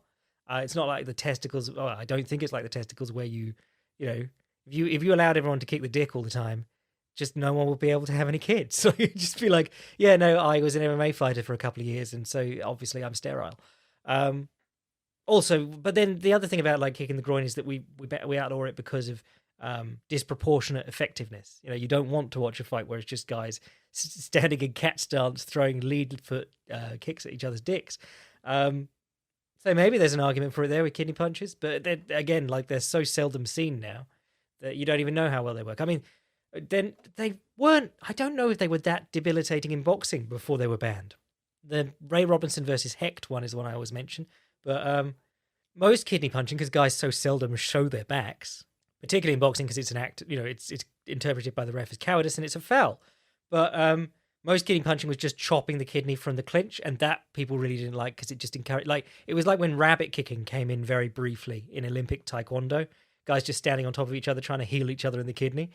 It's not like the testicles. Oh, I don't think it's like the testicles where if you allowed everyone to kick the dick all the time, just no one would be able to have any kids. So you'd just be like, yeah, no, I was an MMA fighter for a couple of years, and so obviously I'm sterile. Also, but then the other thing about like kicking the groin is that we outlaw it because of disproportionate effectiveness. You don't want to watch a fight where it's just guys standing in cat stance throwing lead foot kicks at each other's dicks. So maybe there's an argument for it there with kidney punches, but again, like they're so seldom seen now that you don't even know how well they work. I mean, then they weren't. I don't know if they were that debilitating in boxing before they were banned. The Ray Robinson versus Hecht one is the one I always mention, but most kidney punching, because guys so seldom show their backs, particularly in boxing, because it's an act. It's interpreted by the ref as cowardice and it's a foul. But Most kidney punching was just chopping the kidney from the clinch, and that people really didn't like because it just encouraged. Like it was like when rabbit kicking came in very briefly in Olympic Taekwondo, guys just standing on top of each other trying to heal each other in the kidney.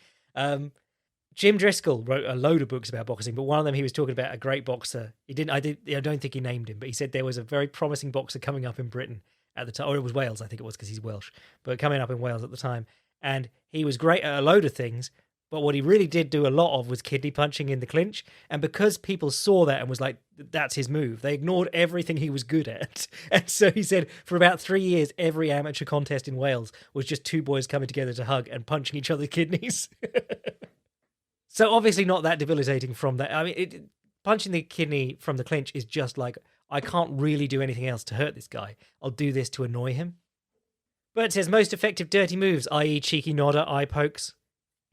Jim Driscoll wrote a load of books about boxing, but one of them he was talking about a great boxer. He didn't. I don't think he named him, but he said there was a very promising boxer coming up in Britain at the time, or it was Wales. I think it was because he's Welsh, but coming up in Wales at the time, and he was great at a load of things. But what he really did do a lot of was kidney punching in the clinch. And because people saw that and was like, that's his move, they ignored everything he was good at. And so he said for about 3 years, every amateur contest in Wales was just two boys coming together to hug and punching each other's kidneys. So obviously not that debilitating from that. I mean, punching the kidney from the clinch is just like, I can't really do anything else to hurt this guy. I'll do this to annoy him. But it says most effective dirty moves, i.e. cheeky nodder, eye pokes,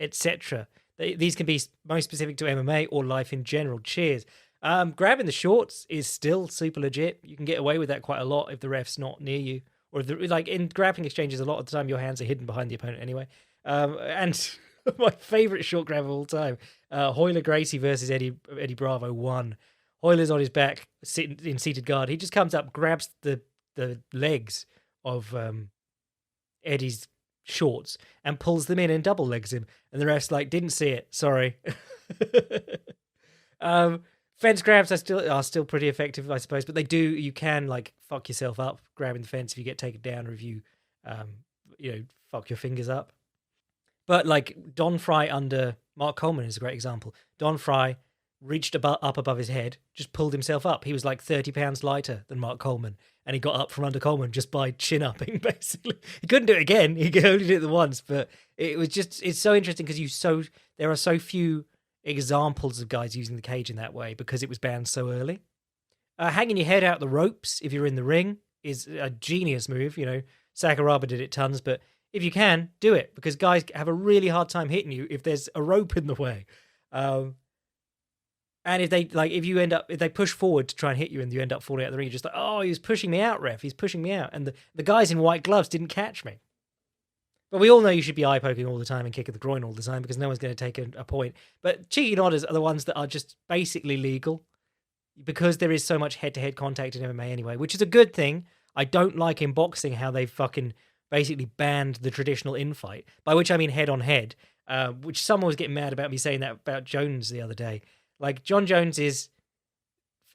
etc. These can be most specific to MMA or life in general. Cheers. Grabbing the shorts is still super legit. You can get away with that quite a lot if the ref's not near you. Or if like in grappling exchanges, a lot of the time your hands are hidden behind the opponent anyway. And my favourite short grab of all time, Royler Gracie versus Eddie Bravo 1. Royler's on his back, sitting in seated guard. He just comes up, grabs the legs of Eddie's shorts and pulls them in and double legs him, and the ref's like, didn't see it, sorry. Fence grabs are still pretty effective, I suppose, but you can like fuck yourself up grabbing the fence if you get taken down, or if you fuck your fingers up. But like Don Fry under Mark Coleman is a great example. Don Fry reached up above his head, just pulled himself up. He was like 30 pounds lighter than Mark Coleman, and he got up from under Coleman just by chin-upping, basically. He couldn't do it again. He could only do it the once, but it's so interesting because there are so few examples of guys using the cage in that way because it was banned so early. Hanging your head out the ropes if you're in the ring is a genius move. Sakuraba did it tons, but if you can, do it, because guys have a really hard time hitting you if there's a rope in the way. And if they push forward to try and hit you and you end up falling out of the ring, you're just like, oh, he's pushing me out, ref. He's pushing me out. And the guys in white gloves didn't catch me. But we all know you should be eye poking all the time and kicking the groin all the time because no one's going to take a point. But cheeky nodders are the ones that are just basically legal because there is so much head-to-head contact in MMA anyway, which is a good thing. I don't like in boxing how they fucking basically banned the traditional infight, by which I mean head-on-head, which someone was getting mad about me saying that about Jones the other day. Like, John Jones's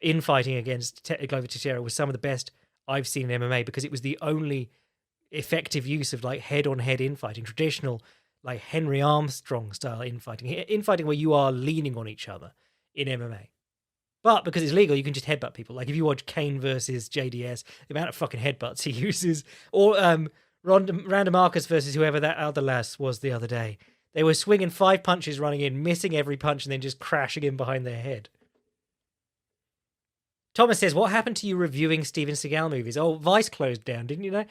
infighting against Glover Teixeira was some of the best I've seen in MMA because it was the only effective use of like head-on-head infighting, traditional like Henry Armstrong style infighting where you are leaning on each other in MMA. But because it's legal, you can just headbutt people. Like if you watch Kane versus JDS, the amount of fucking headbutts he uses, or Randa Marcus versus whoever that other lass was the other day. They were swinging 5 punches, running in, missing every punch, and then just crashing in behind their head. Thomas says, what happened to you reviewing Steven Seagal movies? Oh, Vice closed down, didn't you know?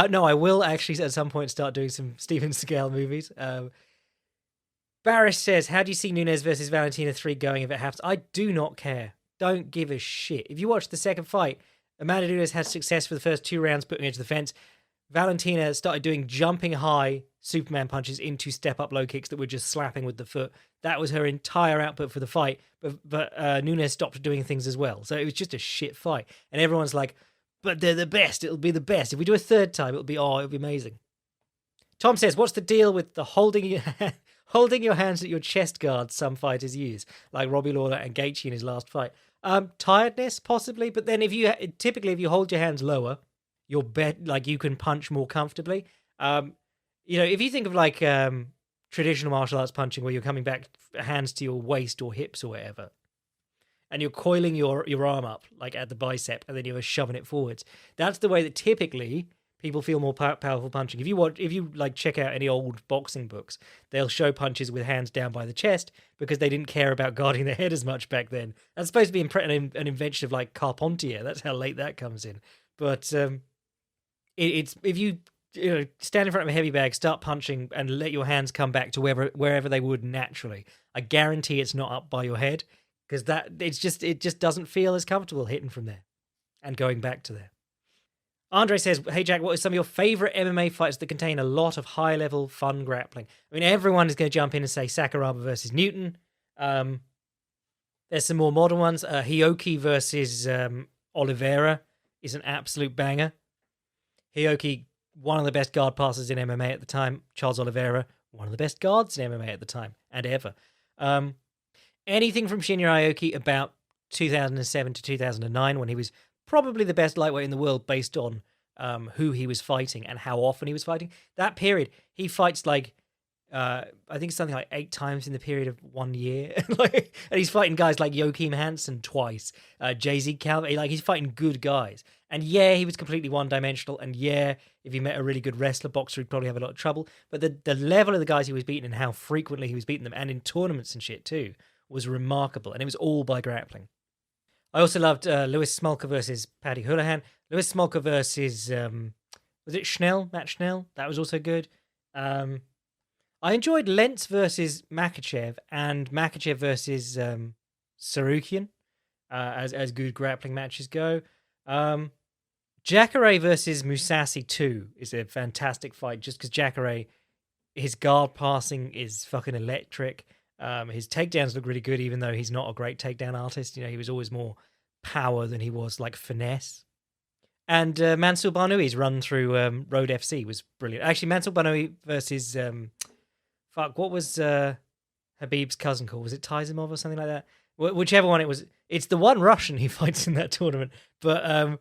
No, I will actually at some point start doing some Steven Seagal movies. Barris says, how do you see Nunes versus Valentina 3 going if it happens? I do not care. Don't give a shit. If you watch the second fight, Amanda Nunes had success for the first 2 rounds putting her to the fence. Valentina started doing jumping high Superman punches into step-up low kicks that were just slapping with the foot. That was her entire output for the fight, but Nunes stopped doing things as well. So it was just a shit fight. And everyone's like, but they're the best. It'll be the best. If we do a third time, it'll be amazing. Tom says, what's the deal with the holding your hands at your chest guard some fighters use, like Robbie Lawler and Gaethje in his last fight? Tiredness, possibly, but then if you hold your hands lower, you can punch more comfortably. If you think of like traditional martial arts punching where you're coming back hands to your waist or hips or whatever, and you're coiling your arm up like at the bicep and then you're shoving it forwards, that's the way that typically people feel more powerful punching. If you check out any old boxing books, they'll show punches with hands down by the chest because they didn't care about guarding their head as much back then. That's supposed to be an invention of like Carpentier. That's how late that comes in. But it's if you stand in front of a heavy bag, start punching, and let your hands come back to wherever they would naturally, I guarantee it's not up by your head because it just doesn't feel as comfortable hitting from there and going back to there. Andre says, hey Jack, what are some of your favourite MMA fights that contain a lot of high-level fun grappling? I mean, everyone is going to jump in and say Sakuraba versus Newton. There's some more modern ones. Hioki versus Oliveira is an absolute banger. Hioki, one of the best guard passers in MMA at the time. Charles Oliveira, one of the best guards in MMA at the time and ever. Anything from Shinya Aoki about 2007 to 2009, when he was probably the best lightweight in the world based on who he was fighting and how often he was fighting. That period, he fights like I think something like 8 times in the period of 1 year. And he's fighting guys like Joachim Hansen twice, Jay-Z Calvin. Like, he's fighting good guys. And yeah, he was completely one-dimensional. And yeah, if he met a really good wrestler, boxer, he'd probably have a lot of trouble. But the level of the guys he was beating and how frequently he was beating them, and in tournaments and shit too, was remarkable. And it was all by grappling. I also loved Lewis Smolka versus Paddy Holohan. Lewis Smolka versus, was it Schnell? Matt Schnell? That was also good. I enjoyed Lentz versus Makhachev and Makhachev versus Sarukian as good grappling matches go. Jacare versus Mousasi 2 is a fantastic fight just because Jacare, his guard passing is fucking electric. His takedowns look really good, even though he's not a great takedown artist. You know, he was always more power than he was like finesse. And Mansour Barnoui's run through Road FC was brilliant. Actually, Mansour Barnoui versus what was Habib's cousin called? Was it Tizimov or something like that? Whichever one it was. It's the one Russian he fights in that tournament. But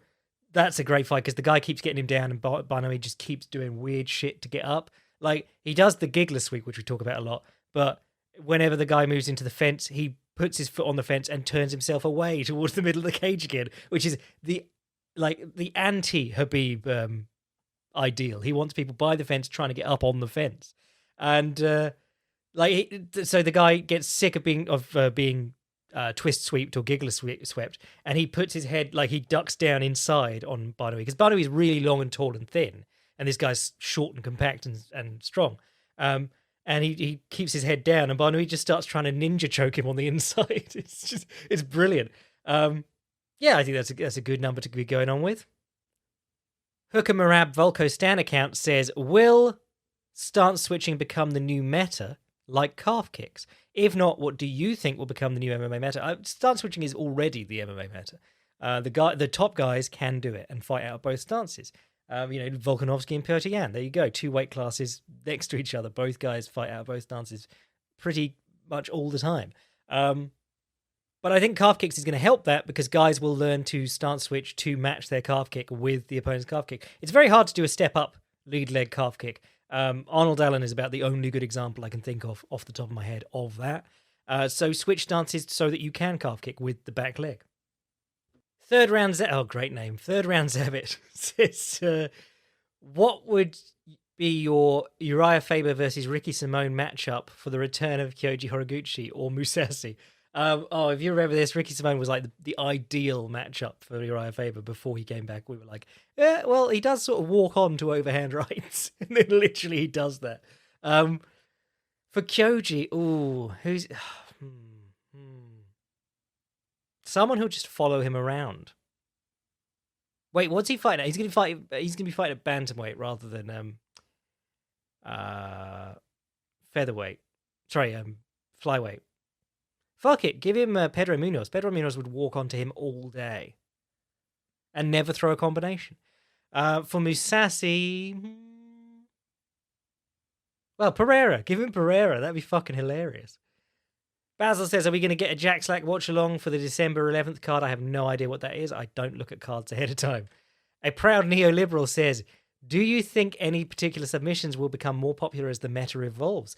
that's a great fight because the guy keeps getting him down and Barnoui just keeps doing weird shit to get up. Like, he does the Giggler sweep, which we talk about a lot, but whenever the guy moves into the fence, he puts his foot on the fence and turns himself away towards the middle of the cage again, which is the anti-Habib ideal. He wants people by the fence trying to get up on the fence. And so the guy gets sick of being twist swept or giggler swept, and he puts his head, like, he ducks down inside on Barnoui, because Barnoui is really long and tall and thin, and this guy's short and compact and strong. And he keeps his head down, and Barnoui just starts trying to ninja choke him on the inside. It's brilliant. Yeah, I think that's a good number to be going on with. Hooker Marab Volko Stan account says, will stance switching become the new meta, like calf kicks? If not, what do you think will become the new MMA meta? Stance switching is already the MMA meta. The top guys can do it and fight out both stances. Volkanovski and Petr Yan. There you go. 2 weight classes next to each other. Both guys fight out both stances pretty much all the time. But I think calf kicks is going to help that because guys will learn to stance switch to match their calf kick with the opponent's calf kick. It's very hard to do a step up lead leg calf kick. Arnold Allen is about the only good example I can think of off the top of my head of that. So switch stances so that you can calf kick with the back leg. Third Round Zabit says, what would be your Uriah Faber versus Ricky Simone matchup for the return of Kyoji Horiguchi or Musashi? If you remember this, Ricky Simone was like the ideal matchup for Uriah Faber before he came back. We were like, yeah, well, he does sort of walk on to overhand rights. And then literally he does that. For Kyoji, who's... Someone who'll just follow him around. Wait, what's he fighting at? He's gonna be fighting at bantamweight rather than featherweight. Sorry, flyweight. Fuck it, give him Pedro Munoz. Pedro Munoz would walk onto him all day and never throw a combination. For Musashi, well, Pereira. Give him Pereira. That'd be fucking hilarious. Basil says, are we going to get a Jack Slack watch along for the December 11th card? I have no idea what that is. I don't look at cards ahead of time. A proud neoliberal says, do you think any particular submissions will become more popular as the meta evolves?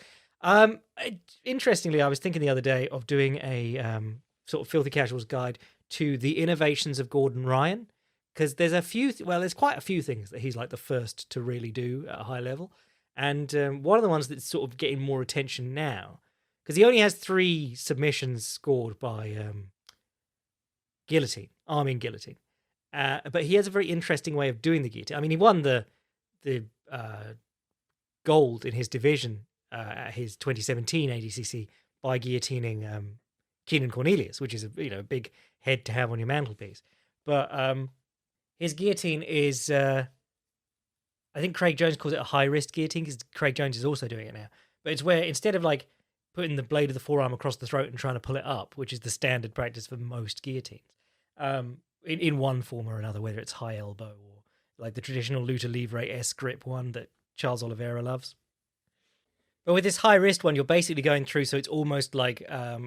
Interestingly, I was thinking the other day of doing a sort of Filthy Casuals guide to the innovations of Gordon Ryan, because there's there's quite a few things that he's like the first to really do at a high level. And one of the ones that's sort of getting more attention now, because he only has 3 submissions scored by guillotine, arming guillotine. But he has a very interesting way of doing the guillotine. I mean, he won the gold in his division at his 2017 ADCC by guillotining Keenan Cornelius, which is a big head to have on your mantelpiece. But his guillotine is, I think Craig Jones calls it a high-risk guillotine because Craig Jones is also doing it now. But it's where instead of like putting the blade of the forearm across the throat and trying to pull it up, which is the standard practice for most guillotines, in one form or another, whether it's high elbow or like the traditional luta livre S grip one that Charles Oliveira loves. But with this high wrist one, you're basically going through, so it's almost like a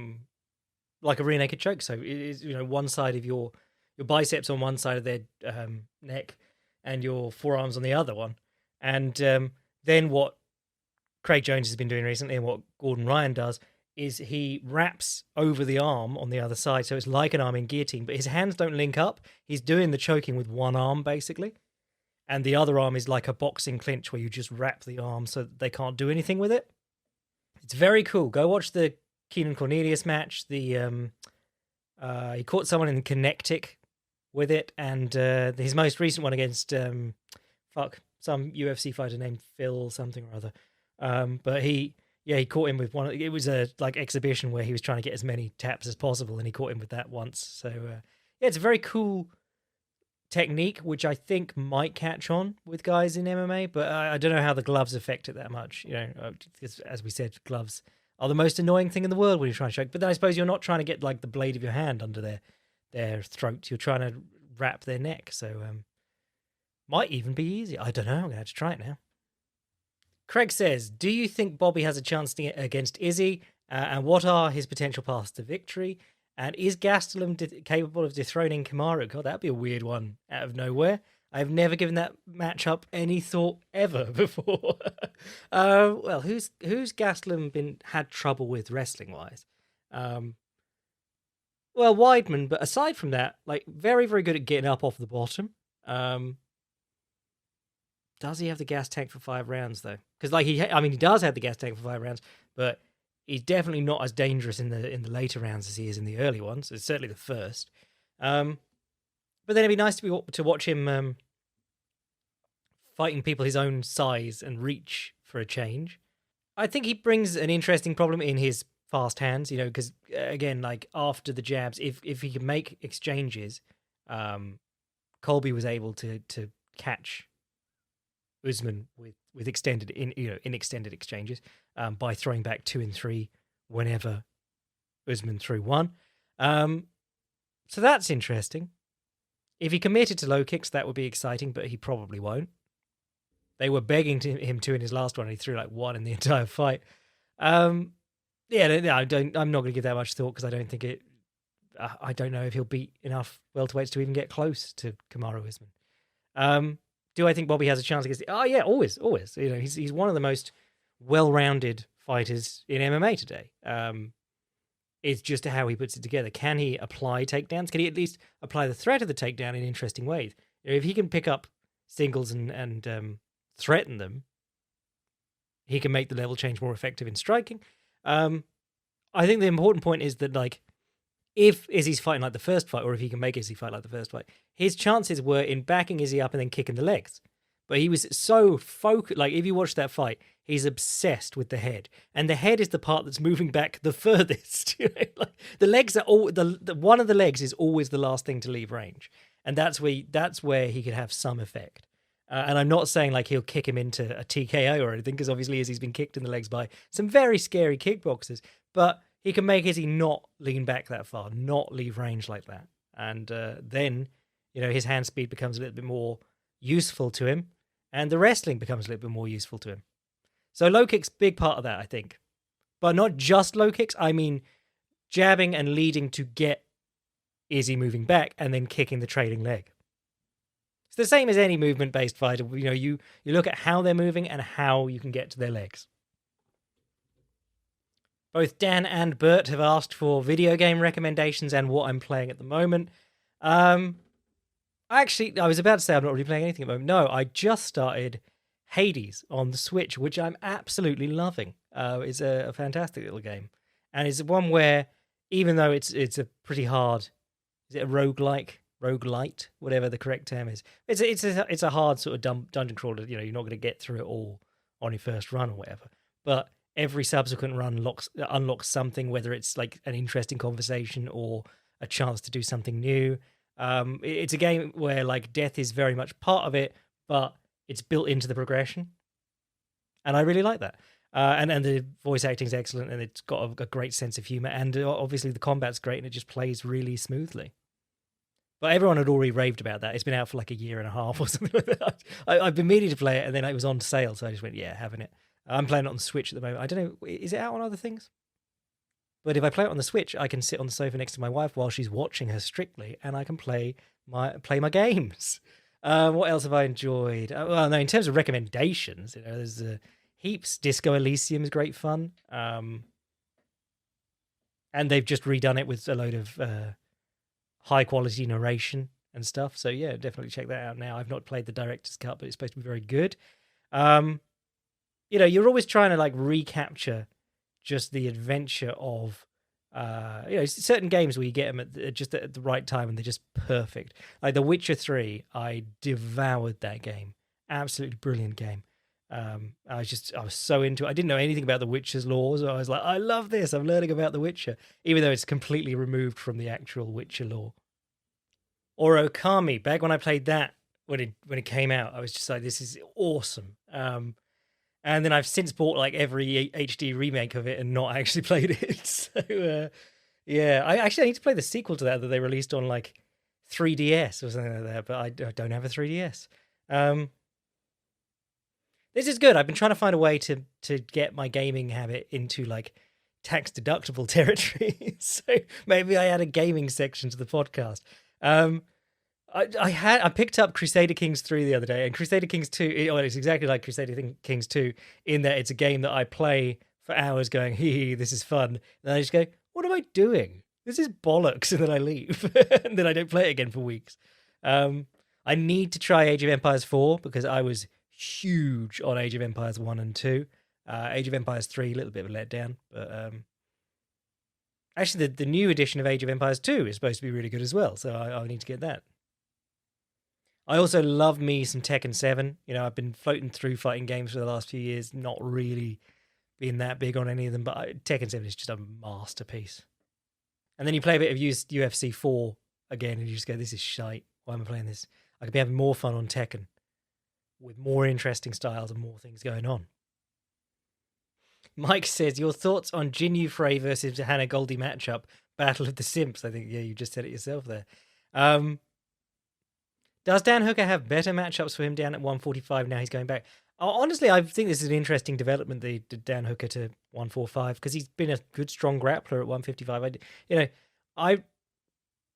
rear naked choke. So it is, one side of your biceps on one side of their neck and your forearms on the other one. And then what Craig Jones has been doing recently and what Gordon Ryan does is he wraps over the arm on the other side. So it's like an arm in guillotine, but his hands don't link up. He's doing the choking with one arm, basically. And the other arm is like a boxing clinch where you just wrap the arm so that they can't do anything with it. It's very cool. Go watch the Keenan Cornelius match. He caught someone in Connecticut with it, and his most recent one against some UFC fighter named Phil something or other. But he caught him with one. It was a like exhibition where he was trying to get as many taps as possible, and he caught him with that once. So it's a very cool technique, which I think might catch on with guys in MMA, but I don't know how the gloves affect it that much. Because as we said, gloves are the most annoying thing in the world when you're trying to choke. But then I suppose you're not trying to get like the blade of your hand under their throat. You're trying to wrap their neck. So might even be easier. I don't know. I'm going to have to try it now. Craig says, do you think Bobby has a chance against Izzy? And what are his potential paths to victory? And is Gastelum capable of dethroning Kamaru? God, that'd be a weird one out of nowhere. I've never given that matchup any thought ever before. Well, who's Gastelum had trouble with wrestling-wise? Well, Weidman, but aside from that, like very, very good at getting up off the bottom. Does he have the gas tank for 5 rounds though? Because he does have the gas tank for 5 rounds, but he's definitely not as dangerous in the later rounds as he is in the early ones. It's certainly the first. But then it'd be nice to watch him fighting people his own size and reach for a change. I think he brings an interesting problem in his fast hands, because again, like after the jabs, if he can make exchanges, Colby was able to catch Usman with extended in extended exchanges by throwing back 2 and 3 whenever Usman threw 1. So that's interesting. If he committed to low kicks, that would be exciting, but he probably won't. They were begging him to in his last one, and he threw like 1 in the entire fight. I'm not going to give that much thought because I don't think it. I don't know if he'll beat enough welterweights to even get close to Kamaru Usman. Do I think Bobby has a chance against? Oh yeah, always. He's one of the most well-rounded fighters in MMA today. It's just how he puts it together. Can he apply takedowns? Can he at least apply the threat of the takedown in interesting ways? If he can pick up singles and threaten them, he can make the level change more effective in striking. I think the important point is that if Izzy's fighting like the first fight, or if he can make Izzy fight like the first fight, his chances were in backing Izzy up and then kicking the legs. But he was so focused. Like, if you watch that fight, he's obsessed with the head. And the head is the part that's moving back the furthest. The legs are one of the legs is always the last thing to leave range. And that's where he could have some effect. And I'm not saying he'll kick him into a TKO or anything, because obviously Izzy's been kicked in the legs by some very scary kickboxers. But he can make Izzy not lean back that far, not leave range like that. And then, his hand speed becomes a little bit more useful to him, and the wrestling becomes a little bit more useful to him. So low kicks, big part of that, I think. But not just low kicks. I mean, jabbing and leading to get Izzy moving back and then kicking the trailing leg. It's the same as any movement-based fighter. You look at how they're moving and how you can get to their legs. Both Dan and Bert have asked for video game recommendations and what I'm playing at the moment. Actually, I was about to say I'm not really playing anything at the moment. No, I just started Hades on the Switch, which I'm absolutely loving. It's a fantastic little game. And it's one where, even though it's a pretty hard, is it a roguelite, whatever the correct term is. It's a hard sort of dungeon crawler. You're not going to get through it all on your first run or whatever. But every subsequent run unlocks something, whether it's an interesting conversation or a chance to do something new. It's a game where death is very much part of it, but it's built into the progression. And I really like that. And the voice acting is excellent, and it's got a great sense of humor, and obviously the combat's great, and it just plays really smoothly. But everyone had already raved about that. It's been out for like a year and a half or something like that. I've been meaning to play it, and then it was on sale, so I just went, yeah, having it. I'm playing it on the Switch at the moment. I don't know, is it out on other things? But if I play it on the Switch, I can sit on the sofa next to my wife while she's watching her Strictly, and I can play my games. What else have I enjoyed? Well, no, in terms of recommendations, there's heaps. Disco Elysium is great fun, and they've just redone it with a load of high quality narration and stuff. So yeah, definitely check that out now. I've not played the director's cut, but it's supposed to be very good. You're always trying to like recapture just the adventure of certain games where you get them just at the right time and they're just perfect. Like The Witcher 3, I devoured that game. Absolutely brilliant game. I was so into it. I didn't know anything about The Witcher's lore, so I was like, I love this. I'm learning about The Witcher, even though it's completely removed from the actual Witcher lore. Or Okami, back when I played that when it came out, I was just like, this is awesome. And then I've since bought like every HD remake of it and not actually played it. So yeah, I need to play the sequel to that they released on like 3DS or something like that, but I don't have a 3DS. This is good. I've been trying to find a way to get my gaming habit into like tax deductible territory. So maybe I add a gaming section to the podcast. I picked up Crusader Kings 3 the other day, and Crusader Kings 2, it's exactly like Crusader Kings 2 in that it's a game that I play for hours going, hee, this is fun. And I just go, what am I doing? This is bollocks. And then I leave. And then I don't play it again for weeks. I need to try Age of Empires 4 because I was huge on Age of Empires 1 and 2. Age of Empires 3, a little bit of a letdown. But actually, the new edition of Age of Empires 2 is supposed to be really good as well. So I'll need to get that. I also love me some Tekken 7. I've been floating through fighting games for the last few years, not really being that big on any of them, but Tekken 7 is just a masterpiece. And then you play a bit of UFC 4 again, and you just go, this is shite. Why am I playing this? I could be having more fun on Tekken with more interesting styles and more things going on. Mike says, your thoughts on Jinyu Frey versus Hannah Goldie matchup, Battle of the Simps. I think, yeah, you just said it yourself there. Does Dan Hooker have better matchups for him down at 145 now he's going back? Honestly, I think this is an interesting development, the Dan Hooker to 145, because he's been a good, strong grappler at 155. I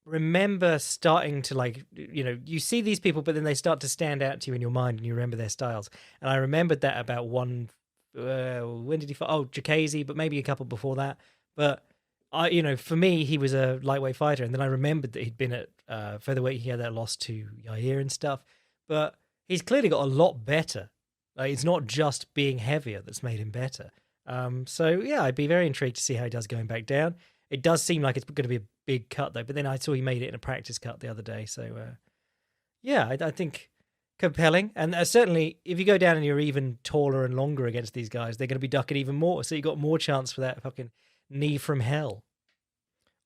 remember starting to you see these people, but then they start to stand out to you in your mind and you remember their styles. And I remembered that about when did he fight? Oh, Jacasey, but maybe a couple before that. But for me, he was a lightweight fighter, and then I remembered that he'd been at featherweight. He had that loss to Yair and stuff, but he's clearly got a lot better. It's not just being heavier that's made him better. So yeah, I'd be very intrigued to see how he does going back down. It does seem like it's going to be a big cut though, but then I saw he made it in a practice cut the other day. So yeah, I think compelling, and certainly if you go down and you're even taller and longer against these guys, they're going to be ducking even more. So you got more chance for that fucking knee from hell.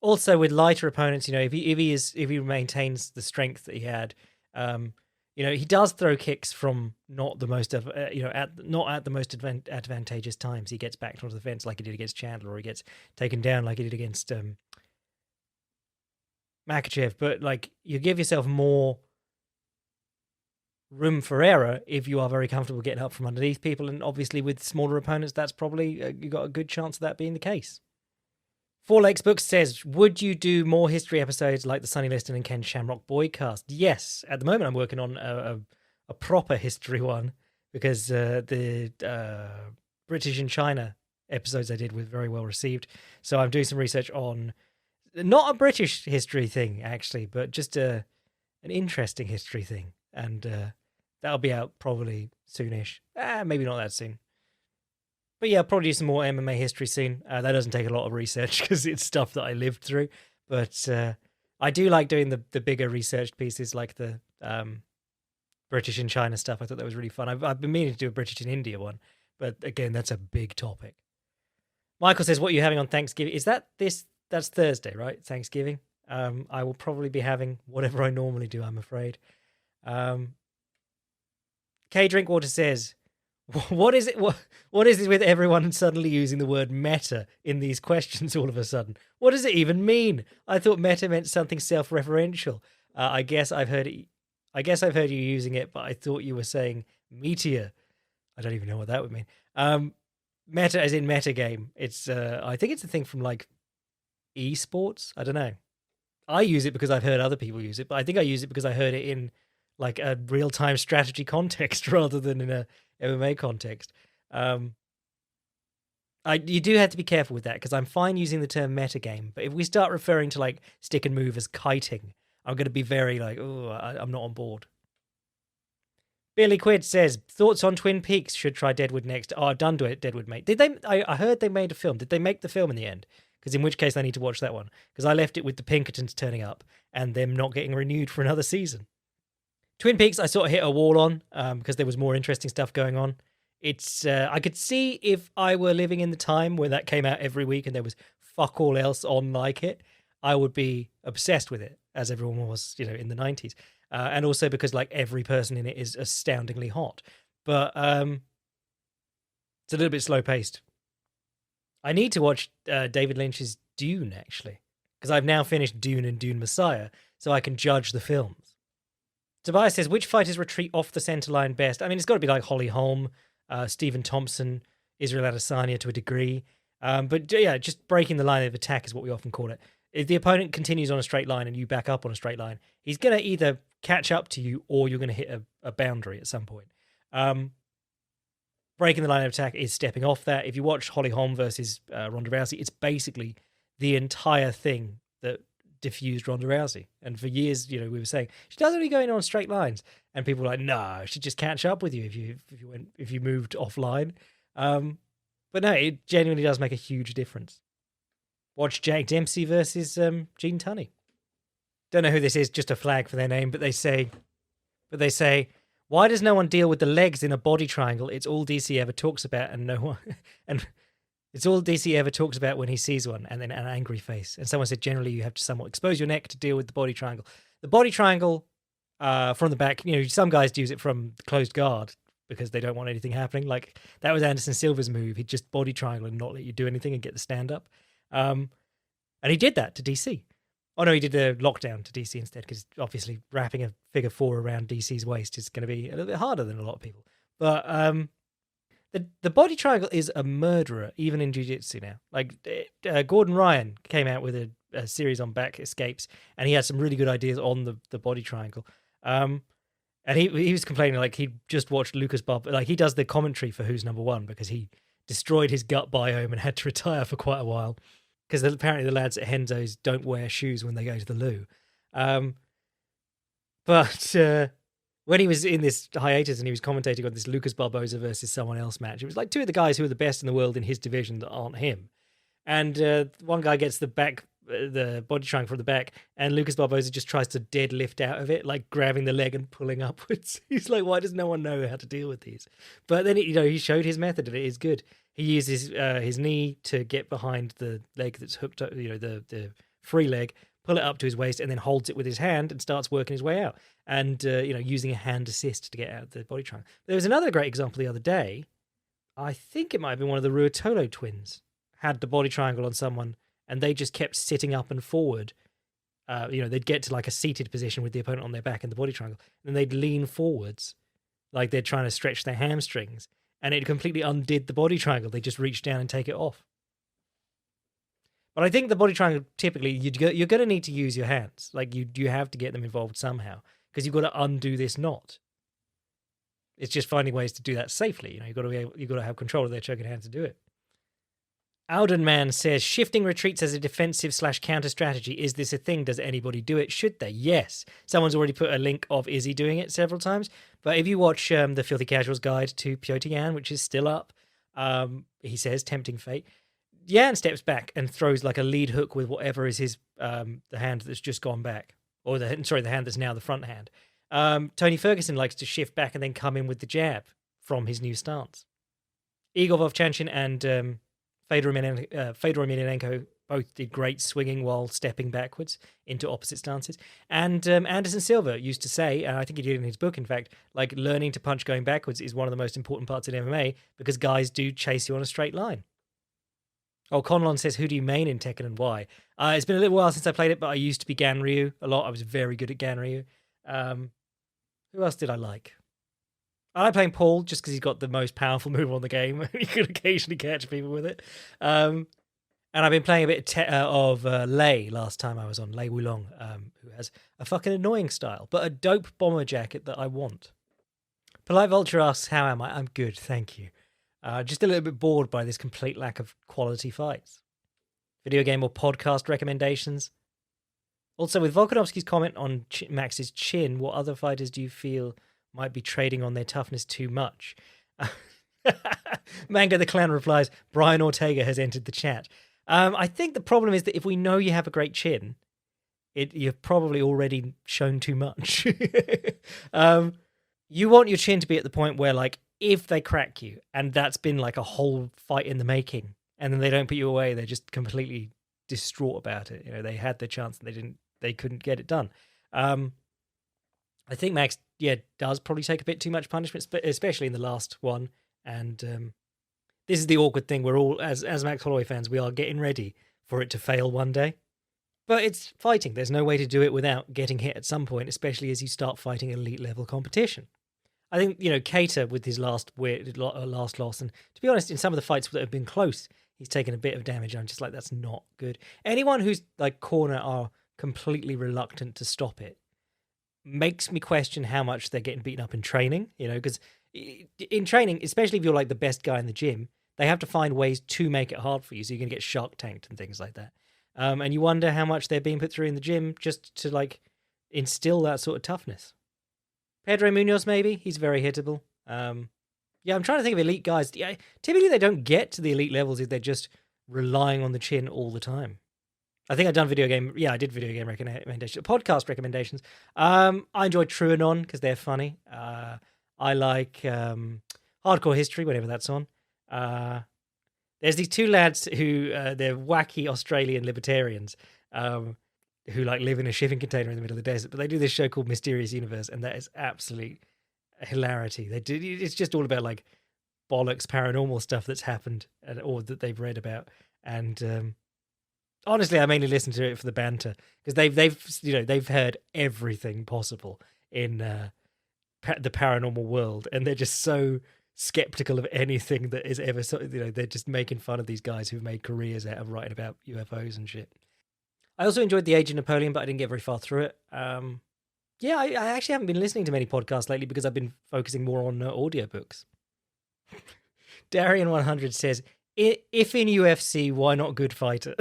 Also, with lighter opponents, if he maintains the strength that he had, he does throw kicks from not the most at the most advantageous times. He gets back onto the fence like he did against Chandler, or he gets taken down like he did against Makhachev. But like, you give yourself more room for error if you are very comfortable getting up from underneath people, and obviously with smaller opponents, that's probably you got a good chance of that being the case. Four Lakes Books says, would you do more history episodes like the Sonny Liston and Ken Shamrock Boycast? Yes. At the moment, I'm working on a proper history one because the British in China episodes I did were very well received. So I'm doing some research on not a British history thing, actually, but just an interesting history thing. And that'll be out probably soonish. Maybe not that soon. But yeah, I'll probably do some more MMA history soon. That doesn't take a lot of research because it's stuff that I lived through. But I do like doing the bigger researched pieces like the British in China stuff. I thought that was really fun. I've been meaning to do a British in India one. But again, that's a big topic. Michael says, what are you having on Thanksgiving? Is that's Thursday, right? Thanksgiving. I will probably be having whatever I normally do, I'm afraid. K Drinkwater says, What is it? What is it with everyone suddenly using the word meta in these questions all of a sudden? What does it even mean? I thought meta meant something self-referential. I guess I've heard it. I guess I've heard you using it, but I thought you were saying meteor. I don't even know what that would mean. Meta as in metagame. It's I think it's a thing from like esports. I don't know. I use it because I've heard other people use it, but I think I use it because I heard it in like a real-time strategy context rather than in a MMA context. You do have to be careful with that because I'm fine using the term metagame, but if we start referring to like stick and move as kiting, I'm going to be very like, oh, I'm not on board. Billy Quid says, thoughts on Twin Peaks? Should try Deadwood next. Oh, I've done Deadwood, mate. Did they? I heard they made a film. Did they make the film in the end? Because in which case I need to watch that one. Because I left it with the Pinkertons turning up and them not getting renewed for another season. Twin Peaks, I sort of hit a wall on because there was more interesting stuff going on. It's I could see if I were living in the time where that came out every week and there was fuck all else on like it, I would be obsessed with it, as everyone was, in the 90s. And also because like every person in it is astoundingly hot. But it's a little bit slow paced. I need to watch David Lynch's Dune, actually, because I've now finished Dune and Dune Messiah, so I can judge the films. Tobias says, which fighters retreat off the center line best? I mean, it's got to be like Holly Holm, Stephen Thompson, Israel Adesanya to a degree. But yeah, just breaking the line of attack is what we often call it. If the opponent continues on a straight line and you back up on a straight line, he's going to either catch up to you or you're going to hit a boundary at some point. Breaking the line of attack is stepping off that. If you watch Holly Holm versus Ronda Rousey, it's basically the entire thing that diffused Ronda Rousey. And for years, we were saying she doesn't really go in on straight lines, and people were like, no, she'd just catch up with you if you moved offline. But no, it genuinely does make a huge difference. Watch Jack Dempsey versus Gene Tunney. Don't know who this is, just a flag for their name, but they say, why does no one deal with the legs in a body triangle? It's all DC ever talks about, and no one, and it's all DC ever talks about when he sees one, and then an angry face. And someone said, generally, you have to somewhat expose your neck to deal with the body triangle. The body triangle from the back, some guys use it from the closed guard because they don't want anything happening. Like, that was Anderson Silva's move. He'd just body triangle and not let you do anything and get the stand up. And he did that to DC. Oh, no, he did the lockdown to DC instead, because obviously wrapping a figure 4 around DC's waist is going to be a little bit harder than a lot of people. But the body triangle is a murderer, even in jiu-jitsu now. Like, Gordon Ryan came out with a series on back escapes, and he had some really good ideas on the body triangle. And he was complaining, like, he just watched Lucas Bob. Like, he does the commentary for Who's Number One because he destroyed his gut biome and had to retire for quite a while. Because apparently the lads at Henzo's don't wear shoes when they go to the loo. But when he was in this hiatus and he was commentating on this Lucas Barboza versus someone else match, it was like two of the guys who are the best in the world in his division that aren't him. And one guy gets the body triangle from the back, and Lucas Barboza just tries to deadlift out of it, like grabbing the leg and pulling upwards. He's like, why does no one know how to deal with these? But then, he showed his method and it is good. He uses his knee to get behind the leg that's hooked up, the free leg, pull it up to his waist, and then holds it with his hand and starts working his way out. And, using a hand assist to get out of the body triangle. There was another great example the other day. I think it might have been one of the Ruotolo twins had the body triangle on someone, and they just kept sitting up and forward. They'd get to like a seated position with the opponent on their back in the body triangle, and they'd lean forwards like they're trying to stretch their hamstrings. And it completely undid the body triangle. They just reach down and take it off. But I think the body triangle, typically, you're going to need to use your hands. Like, you have to get them involved somehow, because you've got to undo this knot. It's just finding ways to do that safely. You've got to have control of their choking hand to do it. Alden Man says, shifting retreats as a defensive/counter strategy. Is this a thing? Does anybody do it? Should they? Yes. Someone's already put a link of Izzy doing it several times. But if you watch the Filthy Casuals Guide to Piotr Yan, which is still up, he says, tempting fate, Yan steps back and throws like a lead hook with whatever is his the hand that's just gone back. Or the hand that's now the front hand. Tony Ferguson likes to shift back and then come in with the jab from his new stance. Igor Vovchanchin and Fedor Emelianenko both did great swinging while stepping backwards into opposite stances. And Anderson Silva used to say, and I think he did in his book, in fact, like learning to punch going backwards is one of the most important parts in MMA because guys do chase you on a straight line. Oh, Conlon says, who do you main in Tekken and why? It's been a little while since I played it, but I used to be Ganryu a lot. I was very good at Ganryu. Who else did I like? I like playing Paul just because he's got the most powerful move on the game. He could occasionally catch people with it. And I've been playing a bit of Lei last time I was on, Lei Wulong, who has a fucking annoying style, but a dope bomber jacket that I want. Polite Vulture asks, how am I? I'm good, thank you. Just a little bit bored by this complete lack of quality fights. Video game or podcast recommendations? Also, with Volkanovski's comment on Max's chin, what other fighters do you feel might be trading on their toughness too much? Mango the Clown replies, Brian Ortega has entered the chat. I think the problem is that if we know you have a great chin, you've probably already shown too much. You want your chin to be at the point where, like, if they crack you, and that's been like a whole fight in the making, and then they don't put you away, they're just completely distraught about it. You know, they had their chance and they couldn't get it done. I think Max, does probably take a bit too much punishment, especially in the last one. And this is the awkward thing. We're all, as Max Holloway fans, we are getting ready for it to fail one day. But it's fighting. There's no way to do it without getting hit at some point, especially as you start fighting elite level competition. I think, Keita with his last loss, and to be honest, in some of the fights that have been close, he's taken a bit of damage. I'm just like, that's not good. Anyone who's like corner are completely reluctant to stop it makes me question how much they're getting beaten up in training, because in training, especially if you're like the best guy in the gym, they have to find ways to make it hard for you. So you're going to get shark tanked and things like that. And you wonder how much they're being put through in the gym just to like instill that sort of toughness. Pedro Munoz, maybe. He's very hittable. I'm trying to think of elite guys. Yeah, typically, they don't get to the elite levels if they're just relying on the chin all the time. I think I've done video game recommendations, podcast recommendations. I enjoyed True Anon because they're funny. I like Hardcore History, whenever that's on. There's these two lads who they're wacky Australian libertarians who like live in a shipping container in the middle of the desert, but they do this show called Mysterious Universe, and that is absolute hilarity. It's just all about like bollocks paranormal stuff that's happened or that they've read about. And honestly, I mainly listen to it for the banter because they've heard everything possible in the paranormal world, and they're just so skeptical of anything that is ever they're just making fun of these guys who've made careers out of writing about UFOs and shit. I also enjoyed The Age of Napoleon, but I didn't get very far through it. I actually haven't been listening to many podcasts lately because I've been focusing more on audiobooks. Darian100 says, if in UFC, why not Good Fighter?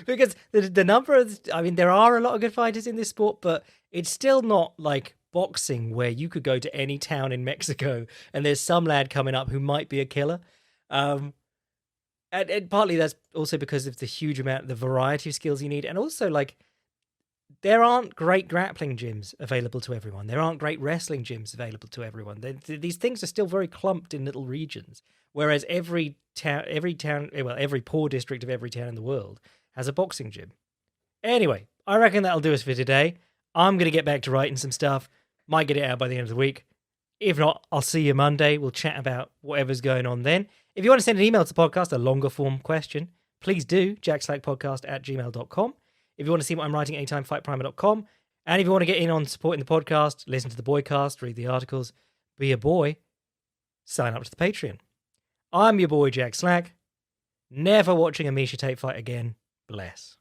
Because the number of, there are a lot of good fighters in this sport, but it's still not like boxing where you could go to any town in Mexico and there's some lad coming up who might be a killer. And partly that's also because of the variety of skills you need. And also, like, there aren't great grappling gyms available to everyone. There aren't great wrestling gyms available to everyone. These things are still very clumped in little regions. Whereas every poor district of every town in the world has a boxing gym. Anyway, I reckon that'll do us for today. I'm going to get back to writing some stuff. Might get it out by the end of the week. If not, I'll see you Monday. We'll chat about whatever's going on then. If you want to send an email to the podcast, a longer form question, please do, jackslackpodcast@gmail.com. If you want to see what I'm writing anytime, fightprimer.com. And if you want to get in on supporting the podcast, listen to the Boycast, read the articles, be a boy, sign up to the Patreon. I'm your boy, Jack Slack. Never watching a Miesha Tate fight again. Bless.